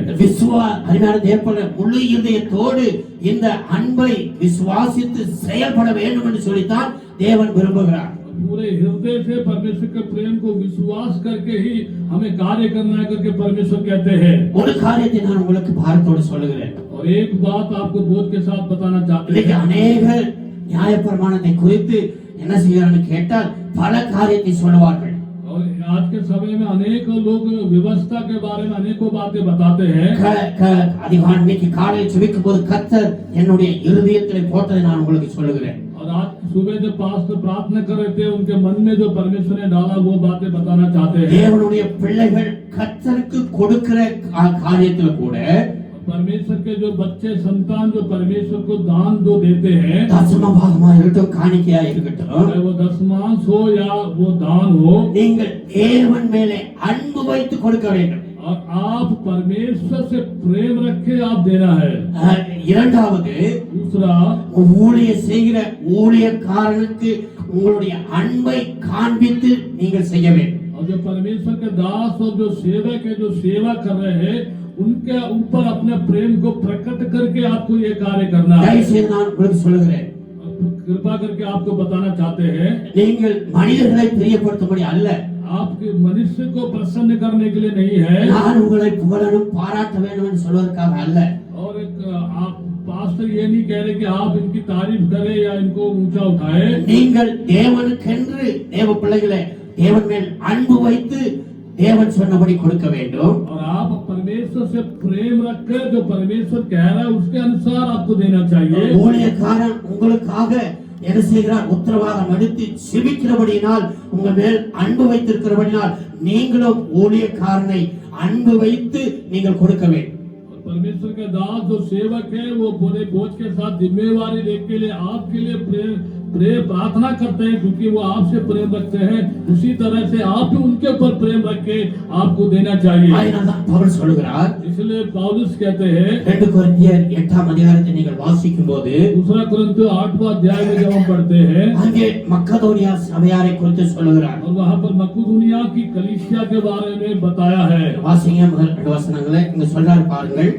அருமையான தேவனே முழு இதயத்தோடு இந்த அன்பை விசுவாசித்து செயல்பட வேண்டும் என்று சொல்லித்தான் தேவன் விரும்புகிறார். पूरे हृदय से परमेश्वर के प्रेम को विश्वास करके ही हमें कार्य करना है करके परमेश्वर कहते हैं। ஒரு காரியத்தை நான் உங்களுக்கு பாரத்தோடு சொல்லுகிறேன். और एक बात आपको बोध के साथ बताना चाहते हैं। அநேகர் நியாயப்பிரமாணத்தை குறித்து என்ன செய்யறான்னு கேட்டால் பல காரியத்தை சொல்லுவார்கள். और आज के समय में अनेक लोग व्यवस्था के बारे में अनेकों बातें बताते हैं। இன்னைக்கு காலையில் ஜெபிக்கும் போது கர்த்தர் என்னுடைய இருதயத்திலே போட்டதை நான் உங்களுக்கு சொல்லுகிறேன். और आज सुबह जब पास्टर प्रार्थना कर रहे थे उनके मन में जो परमेश्वर ने डाला वो बातें बताना चाहते हैं। தேவனுடைய பிள்ளைகள் கர்த்தருக்கு கொடுக்கிற காரியத்தில் கூட परमेश्वर के जो बच्चे संतान जो परमेश्वर को दान जो देते हैं, தசம பாகமா இருக்கட்டும் காணிக்கையா இருக்கட்டும், चाहे वो दशमांश हो या वो दान हो, நீங்கள் தேவன் மேலே அன்பு வைத்து கொடுக்க வேண்டும். और आप परमेश्वर से प्रेम रखे आप देना है। இரண்டாவது, दूसरा, ஊழிய செய்கிற ஊழியக்காரனுக்கு உங்களுடைய அன்பை காண்பித்து நீங்கள் செய்ய வேண்டும். और जो परमेश्वर के दास और जो सेवक है जो सेवा कर रहे हैं उनके ऊपर अपने प्रेम को प्रकट करके आपको ये कार्य करना है। தயவுசெய்து நான் உங்களுக்கு சொல்லுகிறேன், कृपा करके आपको बताना चाहते हैं, நீங்கள் மனிதர்களை பிரியப்படுத்தும்படி அல்ல, आपके मनुष्य को प्रसन्न करने के लिए नहीं है, நான் உங்களை புகழணும் பாராட்ட வேண்டும் என்று சொல்வதற்காக அல்ல. और एक आप पास्टर ये नहीं कह रहे कि आप इनकी तारीफ करें या इनको ऊंचा उठाए। நீங்கள் தேவனுக்கென்று தேவ பிள்ளைகளை தேவன் மேல் அன்பு வைத்து தேவன் சொன்னபடி கொடுக்க வேண்டும். और आप परमेश्वर से प्रेम रखकर जो परमेश्वर कह रहा है उसके अनुसार आपको देना चाहिए। ஊழியக்காரன் உங்களுக்காக என்ன செய்கிறார்? உத்தரவாதம் எடுத்து செபிக்கிறபடியினால் உங்க மேல் அன்பு வைத்திருக்கிறபடினால் நீங்களும் ஊழியக்காரனை அன்பு வைத்து நீங்கள் கொடுக்க வேண்டும். परमेश्वर के दास जो सेवक है वो पूरे बोझ के साथ जिम्मेवारी लेके लिए आपके लिए प्रेम प्रार्थना करते हैं, क्योंकि वो आपसे प्रेम रखते हैं। उसी तरह से आप भी उनके ऊपर प्रेम रख के आपको देना चाहिए। அதனால்தான் பவுல் சொல்கிறார், इसलिए पौलुस कहते हैं 2 கொரிந்தியர் 8ஆம் அதிகாரத்தை நீங்கள் வாசிக்கும் போது दूसरा कुरिन्थियों 8वां अध्याय में जब हम पढ़ते हैं அங்கே மக்கதோனியா சபையாரை குறித்து சொல்லுகிறார். और वहाँ पर मकदूनिया की कलीसिया के बारे में बताया है। வாசிங்க முதல் 2 வசனங்களை இங்க சொல்றாரு பாருங்கள்.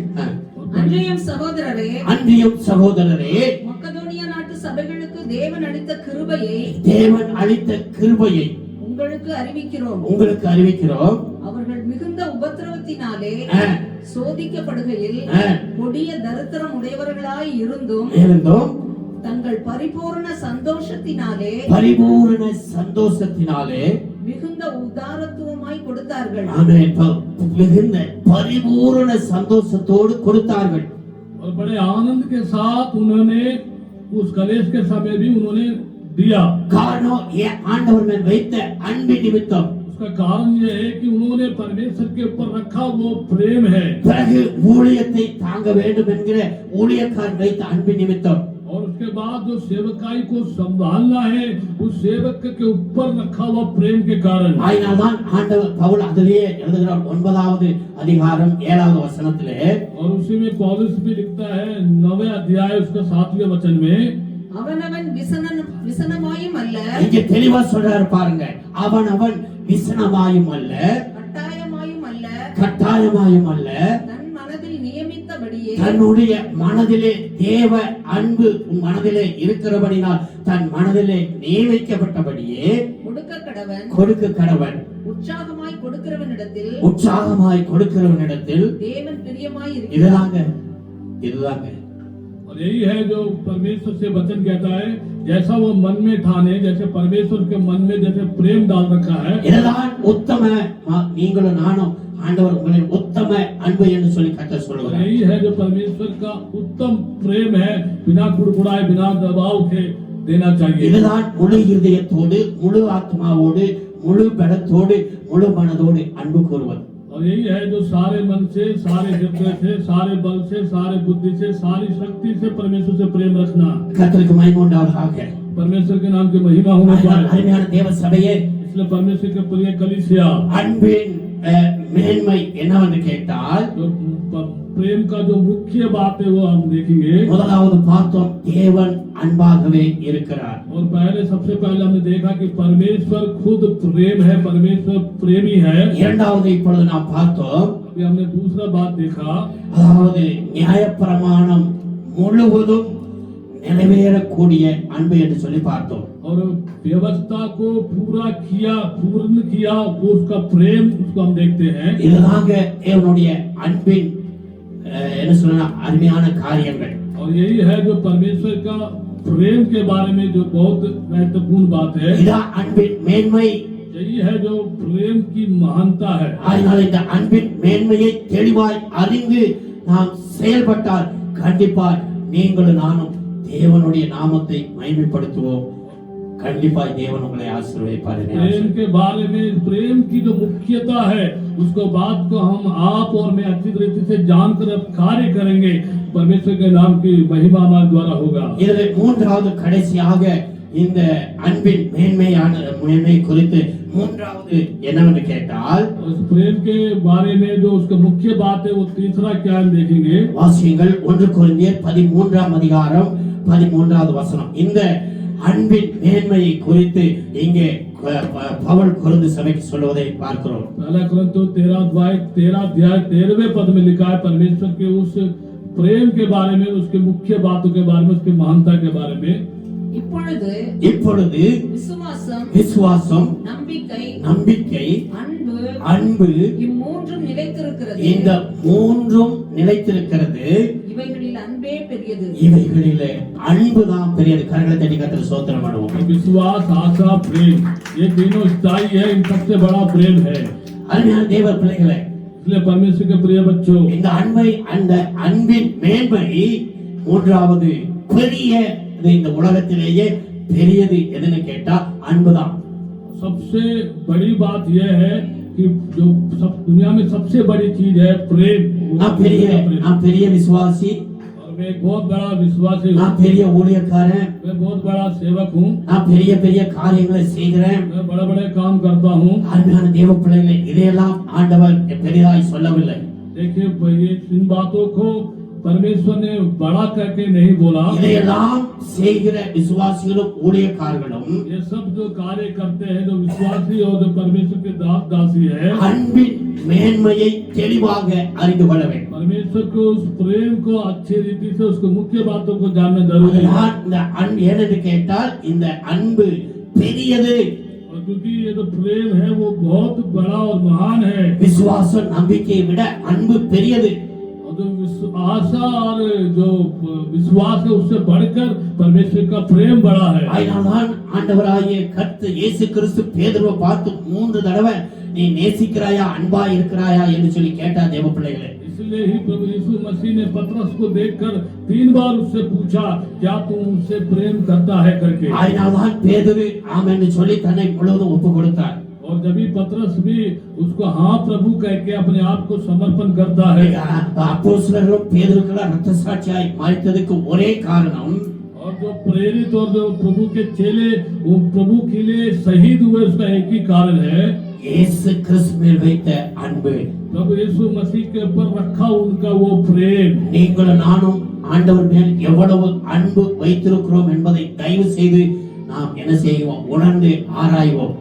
அன்றியும் சகோதரரே, அன்றியும் சகோதரரே, மக்கதோனியா நாட்டு சபைகளுக்கு தேவன் அளித்த கிருபையை தேவன் அளித்த கிருபையை உங்களுக்கு அறிவிக்கிறோம். உங்களுக்கு அறிவிக்கிறோம். அவர்கள் மிகுந்த உபத்திரவத்தினாலே சோதிக்கப்படுகையில் கொடிய தரித்திரம் உடையவர்களாய் இருந்தும் தங்கள் பரிபூரண சந்தோஷத்தினாலே மிகுந்த உதாரத்துவமாய் கொடுத்தார்கள். ஆமென். மிகுந்த பரிபூரண சந்தோஷத்தோடு கொடுத்தார்கள். और बड़े आनंद के साथ उन्होंने उस कलेश के समय भी उन्होंने दिया. காரணம் ஆண்டவர் மேல் வைத்த அன்பின் நிமித்தம். उसका कारण यह है कि उन्होंने परमेश्वर के ऊपर रखा वो प्रेम है. பிறகு ஊழியத்தை தாங்க வேண்டும் என்கிற ஊழியக்காரன் வைத்த அன்பின் நிமித்தம். और उसके बाद जो सेवकाई को संभालना है उस सेवक के ऊपर रखा हुआ प्रेम के कारण. ஆயினால்தான் ஆண்டவர் பவுல் அதிலேயே எழுதுகிறார் 9வது அதிகாரம் 7வது வசனத்திலே. और उसी में पौलुस भी लिखता है 9वें अध्याय उसका 7वें वचन में, அவனவன் விசனமாயும் அல்ல, இங்க தெளிவா சொல்றாரு பாருங்க. அவன் விசனமாயும் அல்ல, கட்டாயமாயும் அல்ல, கட்டாயமாயும் அல்ல, தன் மனதில் நியமித்தபடியே, தன்னுடைய மனதிலே தேவ அன்பு உன் மனதிலே இருக்கிறபடினால் தன் மனதிலே நியமிக்கப்பட்டபடியே கொடுக்க கடவன். உற்சாகமாய் கொடுக்கிறவனிடத்தில், உற்சாகமாய் கொடுக்கிறவனிடத்தில் தேவன் பிரியமாய் இருக்கிறார். இதுதாங்க. और यही है जो परमेश्वर से वचन कहता है, जैसा वो मन में ठाने, जैसे परमेश्वर के मन में जैसे प्रेम डाल रखा है, இதுதான் உத்தம நீங்களும் நானும் ஆண்டவர் உங்களின் உத்தம அன்பு என்று சொல்லி கர்த்தர் சொல்லுகிறார். यही है जो परमेश्वर का उत्तम प्रेम है, बिना कुड़कुड़ाए बिना दबाव के देना चाहिए. இதுதான் முழு இதயத்தோடு முழு ஆத்மாவோடு முழு பலத்தோடு முழு மனதோடு அன்பு கூறுவது. और यही है जो सारे मन से, सारे हृदय से, सारे बल से, सारे बुद्धि से, सारी शक्ति से परमेश्वर से प्रेम रखना. கர்த்தருக்கு மகிமை உண்டாவதாக. परमेश्वर के नाम की महिमा होनी चाहिए. அருமையான தேவ சபையே, इसलिए परमेश्वर के प्रिय कलीसिया, அன்பின் மேன்மை என்னவென்று கேட்டால், जो प्रेम का जो मुख्य बात है वो हम देखेंगे. முதலாவது பார்த்தோம் தேவன் அன்பாகவே இருக்கிறார். और सबसे पहले हमने देखा कि परमेश्वर खुद प्रेम है, परमेश्वर प्रेमी है. இரண்டாவது இப்பொழுது நாம் பார்த்தோம், अभी हमने दूसरा बात देखा, அதாவது நியாயப்பிரமாணம் முழுவதும் நிறைவேறக்கூடிய அன்பு என்று சொல்லி பார்த்தோம். और व्यवस्था को पूर्ण किया वो उसका प्रेम, उसको हम देखते हैं. இதுதாங்க தேவனுடைய அன்பின் என்ன சொல்லனா அருமையான காரியங்கள். और यही है जो परमेश्वर का प्रेम के बारे में जो बहुत महत्वपूर्ण बात है. இதான் அன்பின் மேன்மை. यही है जो प्रेम की महानता है. அதனால இந்த அன்பின் மேன்மையை தெளிவாய் அறிந்து நாம் செயல்பட்டால் கண்டிப்பாய் நீங்களும் நானும் தேவனுடைய நாமத்தை மகிமைப்படுத்துவோம். கண்டிப்பாய் தேவன் உங்களை ஆசீர்வதிப்பார். प्रेम के बारे में प्रेम की जो मुख्यता है उसको बात को हम आप और मैं अच्छी तरीके से जानकर अब कार्य करेंगे, परमेश्वर के नाम की महिमा हमारे द्वारा होगा. இதில் மூன்றாவது கடைசியாக இந்த அன்பின் மேன்மை குறித்து மூன்றாவது என்னவென்று கேட்டால், उस प्रेम के बारे में जो उसका मुख्य बात है वो तीसरा क्या हम देखेंगे. வாசியுங்கள் 1 கொரிந்தியர் 13ஆம் அதிகாரம் 13வது வசனம். இந்த அன்பின் மேன்மையை குறித்து இங்கே பவுல் கொரிந்து சபைக்கு சொல்வதை பார்க்கிறோம். पहला कोरिन्थियों 13 अध्याय 13वें पद में लिखा है परमेश्वर के उस प्रेम के बारे में, उसके मुख्य बातों के बारे में, उसकी महानता के बारे में. இப்பொழுது விசுவாசம், நம்பிக்கை, அன்பு இம்மூன்றும் நிலைத்திருக்கிறது. இந்த மூன்றும் நிலைத்திருக்கிறது. இவைகளில் அன்பே பெரியது. இவைகளிலே அன்புதான் பெரியது. கரங்களை தட்டி கர்த்தருக்கு ஸ்தோத்திரம் பண்ணுவோம். विश्वास, आशा, प्रेम, ये तीनों स्थायी है, इन सबसे बड़ा प्रेम है. அருமையான தேவ பிள்ளைகளே, इसलिए परमेश्वर के प्रिय बच्चों, இந்த அந்த அன்பின் மேன்மை மூன்றாவது பெரிய இந்த உலகத்திலேயே பெரியது எதுன்னு கேட்டா அன்புதான். सबसे बड़ी बात यह है कि जो दुनिया में सबसे बड़ी चीज है प्रेम. நான் பெரிய விசுவாசி, और मैं एक बहुत बड़ा विश्वासी हूँ. நான் பெரிய ஊழியக்காரன், मैं बहुत बड़ा सेवक हूँ. நான் பெரிய காரியங்களை செய்கிறேன். मैं बड़े बड़े काम करता हूँ. அருமையான தேவ பிள்ளைகளே, இதையெல்லாம் ஆண்டவர் பெரிதாய் சொல்லவில்லை. देखिए ये इन बातों को परमेश्वर ने बड़ा करके नहीं बोला. இதையெல்லாம் செய்கிற விசுவாசிகளும் ஊழியக்காரர்களும், ये सब जो कार्य करते हैं, जो विश्वासी और जो परमेश्वर के दास दासी है, அன்பின் மேன்மையை தெளிவாக அறிந்து கொள்ள வேண்டும். परमेश्वर को उस प्रेम को अच्छी रीति से उसको मुख्य बातों को जानना जरूरी है. இந்த அன்பு ஏனென்று கேட்டால் இந்த अன்பு பெரியது. और क्योंकि ये जो प्रेम है वो बहुत बड़ा और महान है. விசுவாசம் நம்பிக்கையை விட அன்பு பெரியது. और जो आशा और जो विश्वास है उससे बढ़कर परमेश्वर का प्रेम बड़ा है। அதனால்தான் ஆண்டவராகிய கர்த்தர் இயேசு கிறிஸ்து பேதுருவை பார்த்து 3 தடவை நீ நேசிக்கிறாயா அன்பா இருக்கிறாயா என்று சொல்லி கேட்டார் தேவ பிள்ளைகளே। इसलिए ही प्रभु यीशु मसीह ने पतरस को देखकर 3 बार उससे पूछा क्या तुम उससे प्रेम करता है करके। அதனால்தான் பேதுரு ஆமென் என்று சொல்லி தன்னை முழுவதும் ஒப்பு கொடுத்தார்। और जब भी पतरस भी उसको हाँ प्रभु कह के अपने आप को समर्पण करता है। அப்போஸ்தலர்களும் பேதுருக்கெல்லாம் இரத்த சாட்சியாய் மரித்ததுக்கு ஒரே காரணம் और जो प्रेरित और जो प्रभु के चेले वो प्रभु के लिए शहीद हुए उसका एक ही कारण है இயேசு கிறிஸ்து மேல் வைத்த அன்பு। प्रभु यीशु मसीह के ऊपर रखा उनका वो प्रेम। நீங்களும் நானும் ஆண்டவர் மேல் எவ்வளவு அன்பு வைத்திருக்கிறோம் என்பதை தயவு செய்து நாம் என்ன செய்வோம் உணர்ந்து ஆராய்வோம்।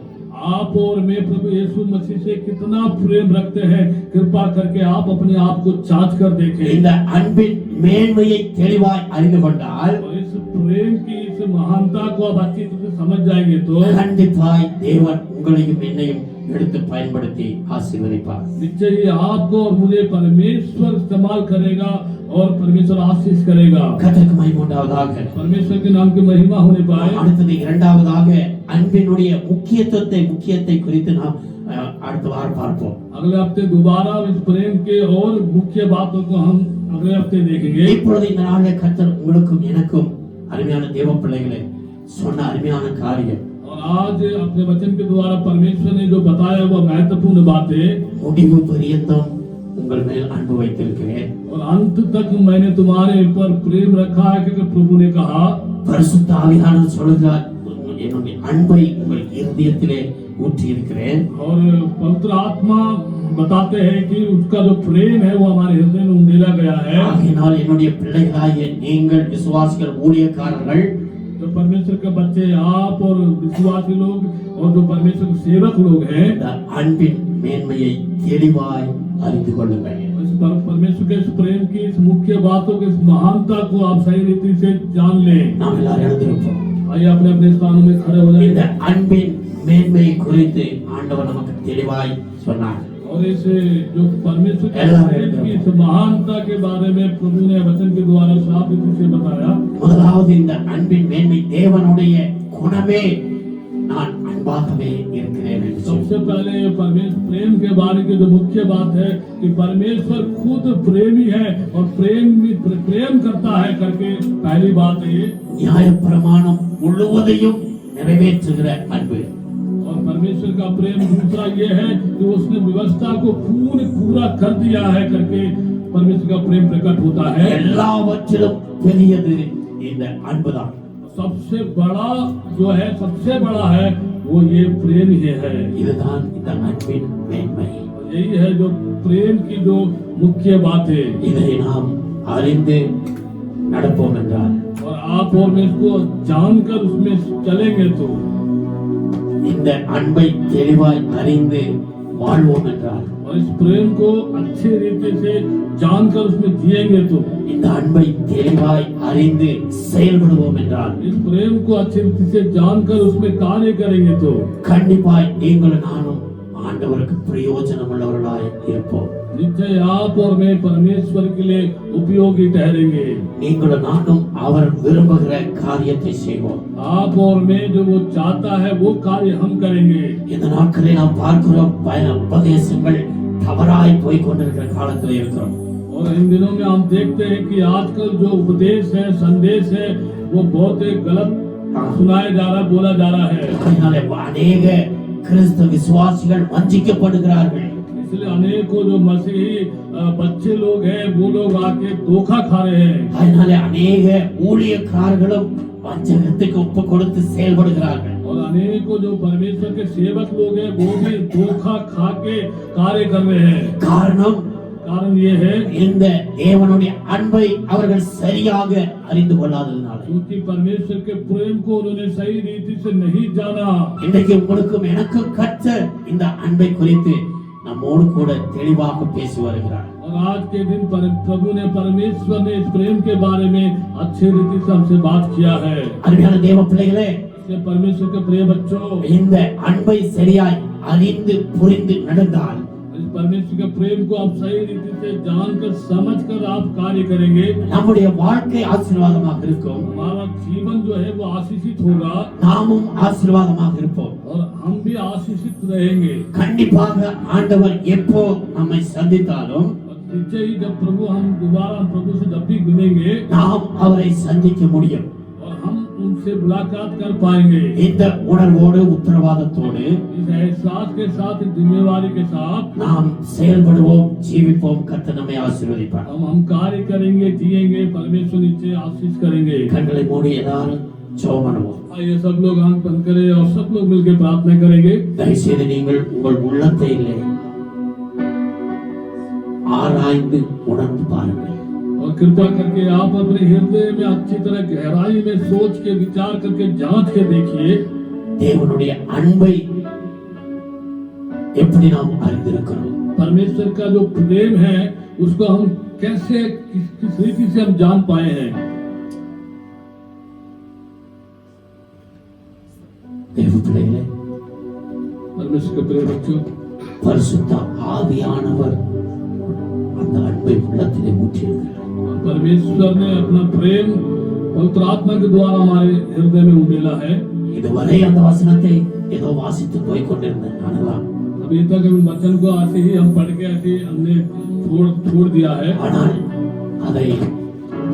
आप और मैं प्रभु यीशु मसीह से कितना प्रेम रखते हैं कृपा करके आप अपने आप को जांच कर देखें। இந்த அன்பின் மேன்மையை தெளிவாய் அறிந்து கொண்டால் और इस प्रेम की इस महानता को आप अच्छी तरह से समझ जाएंगे तो கண்டிப்பாய் தேவன் உங்களையும் என்னையும் எடுத்து பயன்படுத்தி ஆசீர்வதிப்பார்। निश्चय ही आपको और मुझे परमेश्वर इस्तेमाल करेगा और परमेश्वर आशीष करेगा। கர்த்தருக்கு மகிமை உண்டாவதாக। परमेश्वर के नाम की महिमा होने पाए। அடுத்தது இரண்டாவதாக அன்பினுடைய முக்கியத்தை குறித்து நாம் அடுத்த வாரம் பார்ப்போம்। अगले हफ्ते दोबारा इस प्रेम के और मुख्य बातों को हम अगले हफ्ते देखेंगे। இப்பொழுது இந்த நாளிலே கர்த்தர் உங்களுக்கும் எனக்கும் அருமையான தேவ பிள்ளைகளே சொன்ன அருமையான காரியம் और आज अपने वचन के द्वारा परमेश्वर ने जो बताया वो महत्वपूर्ण बातें முடிவு பரியந்தம் உங்கள் மேல் அன்பு வைத்திருக்கிறேன்। और अंत तक मैंने तुम्हारे ऊपर प्रेम रखा है क्योंकि प्रभु ने कहा பரிசுத்த ஆவியானவர் சொல்கிறார் என்னுடைய அன்பை உங்கள் இருதயத்திலே ஊற்றி இருக்கிறேன்। और पवित्र आत्मा बताते हैं कि उसका जो प्रेम है वो हमारे हृदय में उंडेला गया है। ஆகையினால் என்னுடைய பிள்ளைகளாகிய நீங்கள் விசுவாசிகள் ஊழியக்காரர்கள் जो परमेश्वर के बच्चे आप और विश्वासी लोग और जो परमेश्वर के सेवक लोग हैं இந்த அன்பின் மேன்மையை தெளிவாய் அறிந்து கொள்ளுங்கள்। इस परमेश्वर के इस प्रेम की इस मुख्य बातों की इस महानता को आप सही रीति से जान लें। நாம் எல்லாரும் எழுந்திருப்போம்। आइए अपने अपने स्थानों में खड़े हो இந்த जाएं। அன்பின் மேன்மையை குறித்து ஆண்டவர் நமக்கு தெளிவாய் சொன்னார்। और इस जो परमेश्वर के प्रेम की इस महानता के बारे में प्रभु ने वचन के द्वारा साफ रीति से बताया। முதலாவது இந்த அன்பின் மேன்மை தேவனுடைய குணமே நான் அன்பாகவே இருக்கிறேன் என்று சொல்லி। सबसे पहले परमेश्वर प्रेम के बारे की जो मुख्य बात है कि परमेश्वर खुद प्रेमी है और प्रेम करता है करके पहली बात है ये। நியாயப்பிரமாணம் முழுவதையும் நிறைவேற்றுகிற அன்பு। और परमेश्वर का प्रेम दूसरा ये है कि उसने व्यवस्था को पूरा कर दिया है करके परमेश्वर का प्रेम प्रकट होता है। எல்லாவற்றிலும் பெரியது இந்த அன்புதான்। सबसे बड़ा जो है सबसे बड़ा है वो ये प्रेम ही है। இதுதான் இந்த அன்பின் மேன்மை। यही है जो प्रेम की जो मुख्य बात है। இதை நாம் அறிந்து நடப்போம் என்றால் और आप और मैं इसको जानकर उसमें चलेंगे तो இந்த அன்பை தெளிவாய் அறிந்து வாழ்வோம் என்றால் और इस प्रेम को अच्छे रीति से जानकर उसमें जिएंगे तो இந்த அன்பை தெளிவாய் அறிந்து செயல்படுவோம் என்றால் इस प्रेम को अच्छी रीति से जानकर उसमें कार्य करेंगे तो கண்டிப்பாய் நீங்களும் நானும் ஆண்டவருக்கு பிரயோஜனம் உள்ளவர்களாய் இருப்போம்। निश्चय आप और मैं परमेश्वर के लिए उपयोगी ठहरेंगे। நீங்களும் நானும் அவர் விரும்புகிற காரியத்தை செய்வோம்। आप और मैं जो वो चाहता है वो कार्य हम करेंगे। இந்த நாட்களில் நாம் பார்க்கிறோம் பல உபதேசங்கள் தவறாய் போய் கொண்டிருக்கிற காலத்தில் இருக்கிறோம்। और इन दिनों में हम देखते हैं कि आजकल जो उपदेश है संदेश है वो बहुत गलत सुनाया जा रहा बोला जा रहा है। அதனாலே अनेक கிறிஸ்தவ விசுவாசிகள் வஞ்சிக்கப்படுகிறார்கள்। इसलिए अनेकों जो मसीही बच्चे लोग हैं वो लोग आके धोखा खा रहे हैं। அதனாலே अनेक ஊழியக்காரர்களும் வஞ்சகத்துக்கு ஒப்பு கொடுத்து செயல்படுகிறார்கள்। और अनेकों जो परमेश्वर के सेवक लोग हैं वो भी धोखा खा के कार्य कर रहे हैं। कारण ये है இந்த தேவனுடைய அன்பை அவர்கள் சரியாக அறிந்து கொள்ளாததனால क्योंकि परमेश्वर के प्रेम को उन्होंने सही रीति से नहीं जाना। இன்றைக்கு உங்களுக்கும் எனக்கும் கர்த்தர் இந்த அன்பை குறித்து நம்மோடு கூட தெளிவாக பேசி வருகிறார்। और आज के दिन प्रभु ने परमेश्वर ने इस प्रेम के बारे में अच्छे रीति से हमसे बात किया है। அருமையான தேவ பிள்ளைகளே इसलिए परमेश्वर के प्रिय बच्चों இந்த அன்பை சரியாய் அறிந்து புரிந்து நடந்தால் इस परमेश्वर के प्रेम को आप सही रीति से जानकर समझकर आप कार्य करेंगे, நம்முடைய வாழ்க்கை ஆசீர்வாதமாக இருக்கும், हमारा जीवन जो है वो आशीषित होगा நாமும் ஆசீர்வாதமாக இருப்போம். और हम भी आशीषित रहेंगे। கண்டிப்பாக ஆண்டவர் எப்போ நம்மை சந்தித்தாலும் और निश्चय ही जब हम दोबारा प्रभु से जब भी मिलेंगे நாம் அவரை சந்திக்க முடியும். और हम उनसे मुलाकात कर पाएंगे। இந்த உணர்வோடு உத்தரவாதத்தோடு इस एहसास के साथ, इस जिम्मेवारी के साथ நாம் செயல்படுவோம், ஜீவிப்போம். கர்த்தர் நம்மை ஆசீர்வதிப்பார். हम कार्य करेंगे, जिएंगे, परमेश्वर निश्चय आशीष करेंगे। கண்களை மூடி எல்லாரும் ஜெபம் பண்ணுவோம். आइए सब लोग आंख बंद करें और सब लोग मिलकर प्रार्थना करेंगे। தயவுசெய்து நீங்கள் உங்கள் உள்ளத்தை ஆராய்ந்து உணர்ந்து பாருங்கள். और कृपा करके आप अपने हृदय में अच्छी तरह गहराई में सोच के विचार करके जांच के देखिए தேவனுடைய அன்பை எப்படி நாம் அறிந்திருக்கிறோம். परमेश्वर का जो प्रेम है उसको हम कैसे किस रीति से हम जान पाए हैं। தேவ பிள்ளைகளே, परमेश्वर के प्रेम बच्चों, பரிசுத்த ஆவியானவர் அந்த அன்பை உள்ளத்திலே ஊற்றியிருக்கிறார். परमेश्वर ने अपना प्रेम पवित्र आत्मा के द्वारा हमारे हृदय में उड़ेला है। இதுவரை அந்த வசனத்தை ஏதோ வாசித்து போய் கொண்டிருந்தேன் நானெல்லாம். अभी तक हम वचन को ऐसे ही हम पढ़ के ऐसे हमने छोड़ दिया है। ஆனால் அதை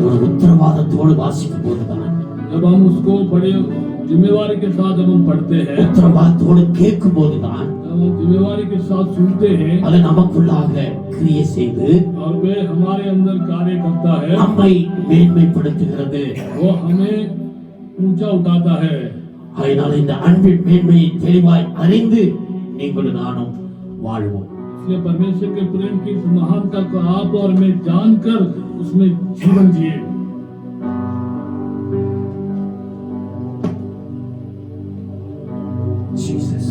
ஒரு உத்தரவாதத்தோடு வாசிக்கும் போதுதான், जब हम उसको बड़े जिम्मेवारी के साथ जब हम पढ़ते हैं, உத்தரவாதத்தோடு கேட்கும் போதுதான் जब हम जिम्मेवारी के साथ सुनते हैं அது நமக்குள்ளாக கிரியை செய்து और वे हमारे अंदर कार्य करता है, நம்மை மேன்மைப்படுத்துகிறது. वो हमें ऊंचा उठाता है। அதனால் இந்த அன்பின் மேன்மையை தெளிவாய் அறிந்து நீங்களும் நானும் வாழ்வோம். इसलिए परमेश्वर के प्रेम की इस महानता को आप और मैं जानकर उसमें जीवन जिए। Jesus.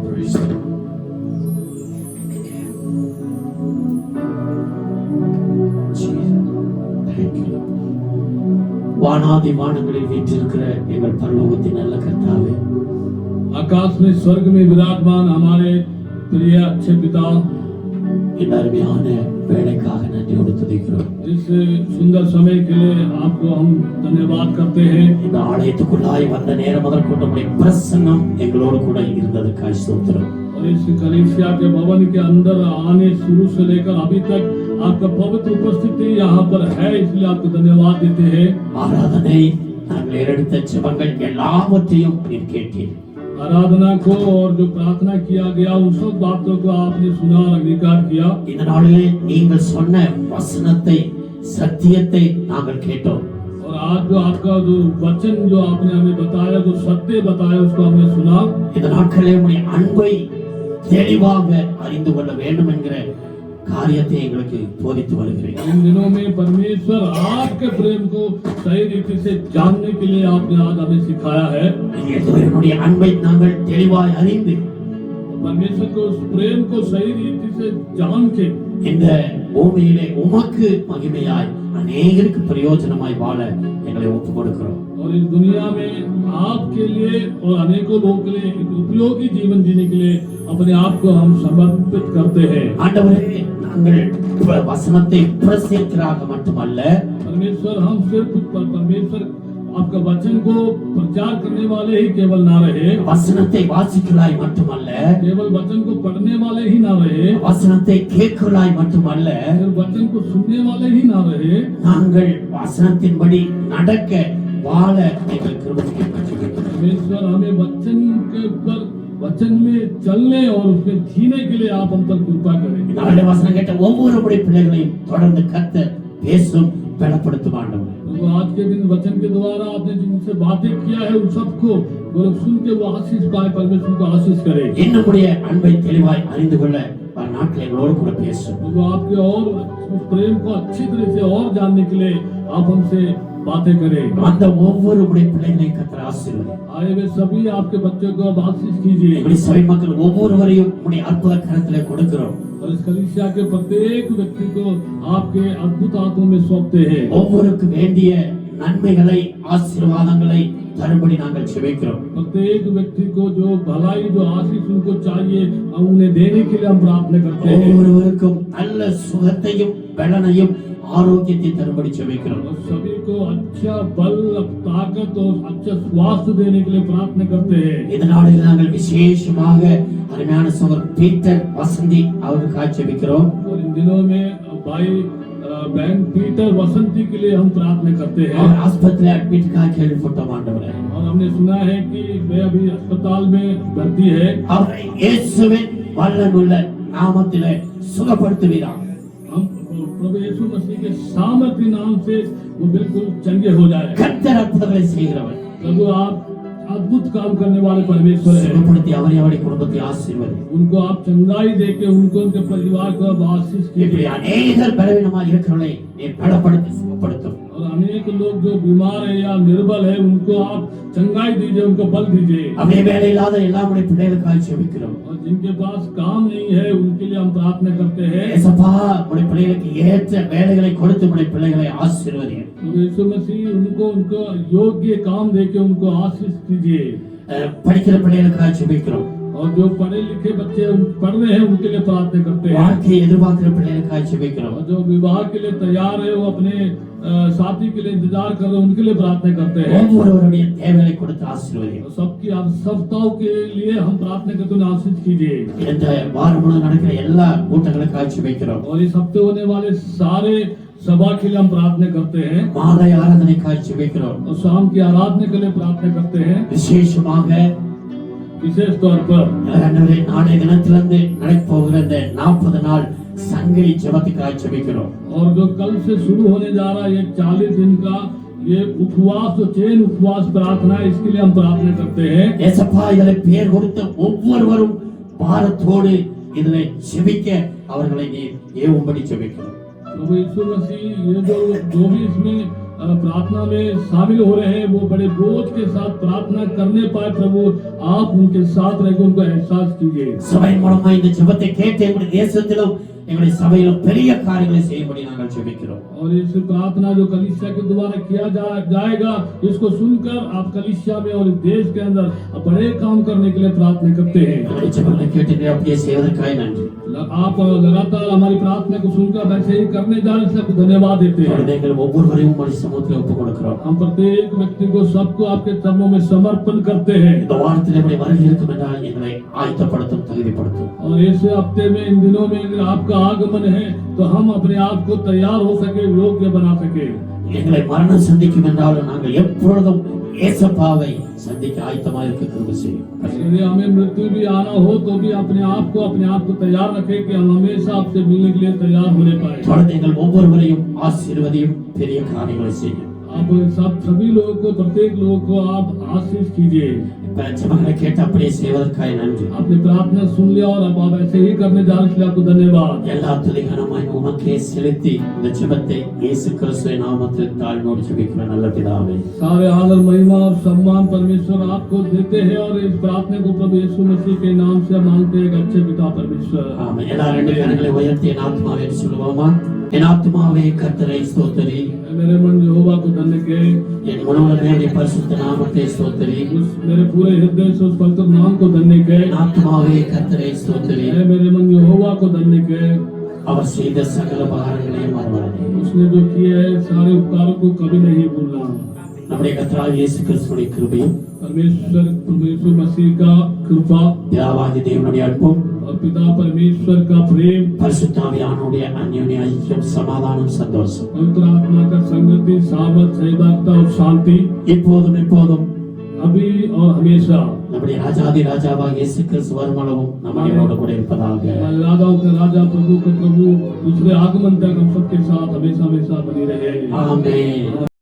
Praise the Lord. Jesus. Thank you, Lord. வானாதி வானங்களில் வீற்றிருக்கிற எங்கள் பரலோகத்தின் நல்ல கர்த்தாவே, आकाश में स्वर्ग में विराजमान हमारे प्रिय अच्छे पिता, இந்த அருமையான வேலைக்காக நன்றியோடு துதிக்கிறோம். इस सुंदर समय के लिए आपको हम धन्यवाद करते हैं। இந்த ஆலயத்துக்குள்ளாய் வந்த நேரம் முதல் கொண்டு உம்முடைய பிரசன்னம் எங்களோடு கூட இருந்ததற்காக ஸ்தோத்திரம். और इस कलीसिया के भवन के अंदर आने शुरू से लेकर अभी तक आपका पवित्र उपस्थिति यहाँ पर है, इसलिए आपको धन्यवाद देते हैं। ஆராதனை, நாங்கள் ஏறெடுத்த ஜெபங்கள் எல்லாவற்றையும் நீர் கேட்டீர். आराधना को और जो प्रार्थना किया गया उन सब बातों को आपने सुना और अंगीकार किया। இந்த நாளிலே நீங்கள் சொன்ன வசனத்தை, சத்தியத்தை நாங்கள் கேட்டோம். और आज जो आपका जो वचन जो आपने हमें बताया, जो सत्य बताया, उसको हमने सुना। இந்த நாட்களிலே உம்முடைய அன்பை தெளிவாக அறிந்து கொள்ள வேண்டும் என்கிற காரியத்தை எங்களுக்கு போதித்து வருகிறீர்கள். इन दिनों में परमेश्वर आपके प्रेम को सही रीति से जानने के लिए आपने आज हमें सिखाया है। என்னுடைய அன்பை நாங்கள் தெளிவாய் அறிந்து परमेश्वर को उस प्रेम को सही रीति से जान के இந்த பூமியிலே உமக்கு மகிமையாய் அநேகருக்கு பிரயோஜனமாய் வாழ எங்களை ஒப்புக் கொடுக்கிறோம். और इस दुनिया में आपके लिए और अनेकों लोगों के लिए एक उपयोगी जीवन जीने के लिए अपने आप को हम समर्पित करते हैं। ஆண்டவரே, நாங்கள் வசனத்தை பிரசங்கிக்கிறாக மட்டுமல்ல, परमेश्वर हम सिर्फ परमेश्वर आपका वचन को प्रचार करने वाले ही केवल ना रहे, வசனத்தை வாசிக்கலாய் மட்டுமல்ல, केवल वचन को पढ़ने वाले ही ना रहे, வசனத்தை கேட்கலாய் மட்டுமல்ல, सिर्फ वचन को सुनने वाले ही ना रहे, நாங்கள் வசனத்தின்படி நடக்க வாழ எங்கள் கிருபையை பெற்றுக்கொள்கிறோம். परमेश्वर हमें वचन के ऊपर वचन में चलने और उसमें जीने के लिए आप हम पर कृपा करें। நாளை வசனம் கேட்ட ஒவ்வொரு பிள்ளைகளையும் தொடர்ந்து கர்த்தர் பேசும், பலப்படுத்தும் ஆண்டவரே. तो आज के दिन वचन के द्वारा आपने जिनसे बातें किया है उन सबको वो लोग सुन के वो आशीष पाए, परमेश्वर को आशीष करे। என்னுடைய அன்பை தெளிவாய் அறிந்து கொள்ள வர நாட்கள் எங்களோடு கூட பேசும். तो आपके और उस प्रेम को अच्छी तरह से और जानने के लिए आप हमसे बातें करें। அந்த ஒவ்வொரு பிள்ளைகளையும் கர்த்தர் ஆசீர்வதி. आए वे सभी आपके बच्चों को आप आशीष कीजिए। இப்படி சபை மக்கள் ஒவ்வொருவரையும் உம்முடைய அற்புத கரத்திலே கொடுக்கிறோம். और इस कलीसिया के प्रत्येक व्यक्ति को आपके अद्भुत हाथों में सौंपते हैं। ஒவ்வொருக்கு வேண்டிய நன்மைகளை, ஆசீர்வாதங்களை தரும்படி நாங்கள் செபிக்கிறோம். प्रत्येक व्यक्ति को जो भलाई जो आशीष उनको चाहिए हम उन्हें देने के लिए हम प्रार्थना करते हैं। ஒவ்வொருவருக்கும் நல்ல சுகத்தையும் பலனையும் ஆரோக்கியத்தை தரும்படி செபிக்கிறோம். और सभी को अच्छा बल ताकत और अच्छा स्वास्थ्य देने के लिए प्रार्थना करते हैं। இதனால நாங்கள் விசேஷமாக அருமையான சகோதரர் பீட்டர் வசந்தி அவர்களுக்காக செபிக்கிறோம். और इन दिनों में भाई बहन पीटर वसंती के लिए हम प्रार्थना करते हैं। அவர் ஆஸ்பத்திரியில் அட்மிட்காக கேள்விப்பட்டோம் ஆண்டவரே. और हमने सुना है कि वे अभी अस्पताल में भर्ती है। அவரை இயேசுவின் வல்லமையுள்ள நாமத்திலே சுகப்படுத்துவீராக. हम प्रभु यीशु मसीह के सामर्थ्य नाम से वो बिल्कुल चंगे हो जाए। கர்த்தர் அற்புதங்களை செய்கிறவர். प्रभु आप अद्भुत काम करने वाले परमेश्वर है। சுகப்படுத்தி அவரை அவருடைய குடும்பத்தை ஆசீர்வதி. उनको आप चंगाई देके उनको उनके परिवार को आप आशीष இப்படி कीजिए। அநேகர் பலவீனமாக இருக்கிறவர்களை நீர் பலப்படுத்தி சுகப்படுத்தும். और अनेक लोग जो बीमार है या निर्बल है उनको आप चंगाई दीजिए, उनको बल दीजिए। அப்படியே வேலை இல்லாத எல்லாருடைய பிள்ளைகளுக்காக செபிக்கிறோம். और जिनके पास काम नहीं है उनके लिए हम प्रार्थना करते हैं। ஏசப்பா உடைய பிள்ளைகளுக்கு ஏற்ற வேலைகளை கொடுத்து உடைய பிள்ளைகளை ஆசீர்வதியும். तो यीशु मसीह उनको योग्य काम देके उनको आशीष कीजिए। படிக்கிற பிள்ளைகளுக்காக செபிக்கிறோம். और जो पढ़े लिखे बच्चे पढ़ रहे हैं उनके लिए प्रार्थना करते हैं। வாழ்க்கையை எதிர்பார்க்கிற பிள்ளைகளுக்காக செபிக்கிறோம். और जो विवाह के लिए तैयार है वो अपने साथी के लिए इंतजार कर रहे हैं उनके लिए प्रार्थना करते हैं। ஒவ்வொருவருடைய தேவைகளை கொடுத்து ஆசீர்வதியும். और सबकी आवश्यकताओं के लिए हम प्रार्थना करते हैं, आशीष कीजिए। இந்த வாரம் முழுவதும் நடக்கிற எல்லா கூட்டங்களுக்காக செபிக்கிறோம். और इस हफ्ते होने वाले सारे सभा के लिए हम प्रार्थना करते हैं। மாலை ஆராதனைக்காக செபிக்கிறோம். और शाम की आराधना के लिए प्रार्थना करते हैं। விசேஷமாக विशेष तौर पर நாளைய தினத்திலிருந்து நடக்கப்போகிற இந்த 40 நாள் சங்கிலி ஜெபத்துக்காக செபிக்கிறோம். और जो कल से शुरू होने जा रहा है ये 40 दिन का ये उपवास जो चैन उपवास प्रार्थना है, इसके लिए हम प्रार्थना करते हैं। ஏசப்பா இதில் பேர் கொடுத்த ஒவ்வொருவரும் பாரத்தோடு இதில் செபிக்க அவர்களை நீர் ஏவும்படி செபிக்கிறோம். प्रभु यीशु मसीह ये जो भी इसमें प्रार्थना में शामिल हो रहे हैं वो बड़े बोझ के साथ प्रार्थना करने पाए, प्रभु आप उनके साथ रहकर उनको एहसास कीजिए। சபையின் மூலமா இந்த ஜெபத்தை கேட்டு எங்களுடைய தேசத்திலும் எங்களுடைய சபையிலும் பெரிய காரியங்களை செய்யும்படி நாங்கள் ஜெபிக்கிறோம். और इस प्रार्थना जो कलीसिया के द्वारा किया जाएगा इसको सुनकर आप कलीसिया में और इस देश के अंदर बड़े काम करने के लिए प्रार्थना करते हैं। எங்களுடைய ஜெபங்களை கேட்டு நீர் அப்படியே செய்வதற்காக நன்றி. आप लगातार हमारी प्रार्थना को सुनकर वैसे ही करने जा रहे हैं, आपको धन्यवाद देते हैं। எங்கள் ஒவ்வொருவரையும் உங்களுடைய சமூகத்தில் ஒப்புக் கொடுக்கிறோம். हम प्रत्येक व्यक्ति को सबको आपके चरणों में समर्पण करते हैं। இந்த வாரத்தில் எப்படி வருகை இருக்கும் என்றால் எங்களை ஆயத்தப்படுத்தும், தகுதிப்படுத்தும். और इस हफ्ते में इन दिनों में अगर आपका आगमन है तो हम अपने आप को तैयार हो सके, योग्य बना सके। எங்களை மரணம் சந்திக்கும் என்றாலும் நாங்கள் எப்பொழுதும் ஏசப்பாவை சந்திக்க ஆயத்தமாக இருக்க கிருபை செய்யும். यदि हमें मृत्यु भी आना हो तो भी अपने आप को तैयार रखें कि हम हमेशा आपसे मिलने के लिए तैयार होने पाए। தொடர்ந்து எங்கள் ஒவ்வொருவரையும் ஆசீர்வதியும், பெரிய காரியங்களை செய்யும். आप सभी लोगों को, प्रत्येक लोगों को आप आशीष कीजिए। இப்ப ஜெபங்களை கேட்டு அப்படியே செய்வதற்காக நன்றி. आपने प्रार्थना सुन लिया और अब आप ऐसे ही करने जा रहे हैं, आपको धन्यवाद। எல்லா துதிகரமாய் உமக்கே செலுத்தி இந்த ஜெபத்தை இயேசு கிறிஸ்துவின் நாமத்தில் தாழ்மையோடு ஜெபிக்கிற நல்ல பிதாவே. सारे आदर महिमा और सम्मान परमेश्वर आपको देते हैं और इस प्रार्थना को प्रभु यीशु मसीह के नाम से मांगते हैं, अच्छे पिता परमेश्वर। ஆமென். எல்லா ரெண்டு கரங்களை உயர்த்தி என் ஆத்மாவே சொல்லுவோமா? என் ஆத்மாவே கர்த்தரை ஸ்தோத்திரி. मेरे मन यहोवा को धन्य कहे, என் முழுவதுமே பரிசுத்த நாமத்தை ஸ்தோத்திரி. मेरे पूरे हृदय से उस पवित्र नाम को धन्य कहे। என் ஆத்மாவே கர்த்தரை ஸ்தோத்திரி. मेरे मन यहोवा को धन्य कहे। அவர் செய்த சகல உபகாரங்களையும் மறவாதே. उसने जो किए है सारे उपकारों को कभी नहीं भूलना। நம்முடைய கர்த்தராகிய இயேசு கிறிஸ்துவின் கிருபையும் परमेश्वर प्रभु यीशु मसीह का कृपा பிதாவாகிய தேவனுடைய அன்பும் और पिता परमेश्वर का प्रेम, பரிசுத்த ஆவியானவருடைய அந்யோன்ய ஐக்கியம், சமாதானம், சந்தோஷம் पवित्र आत्मा का संगति, सामर्थ, सहभागिता और शांति இப்போதும் எப்போதும் अभी और हमेशा நம்முடைய ராஜாதி ராஜாவாகிய இயேசு கிறிஸ்து வருமளவும் நம்மளோட கூட இருப்பதாக. हमारे राजाओं के राजा प्रभु के प्रभु दूसरे आगमन तक हम सबके साथ हमेशा हमेशा बनी रहे। ஆமென்.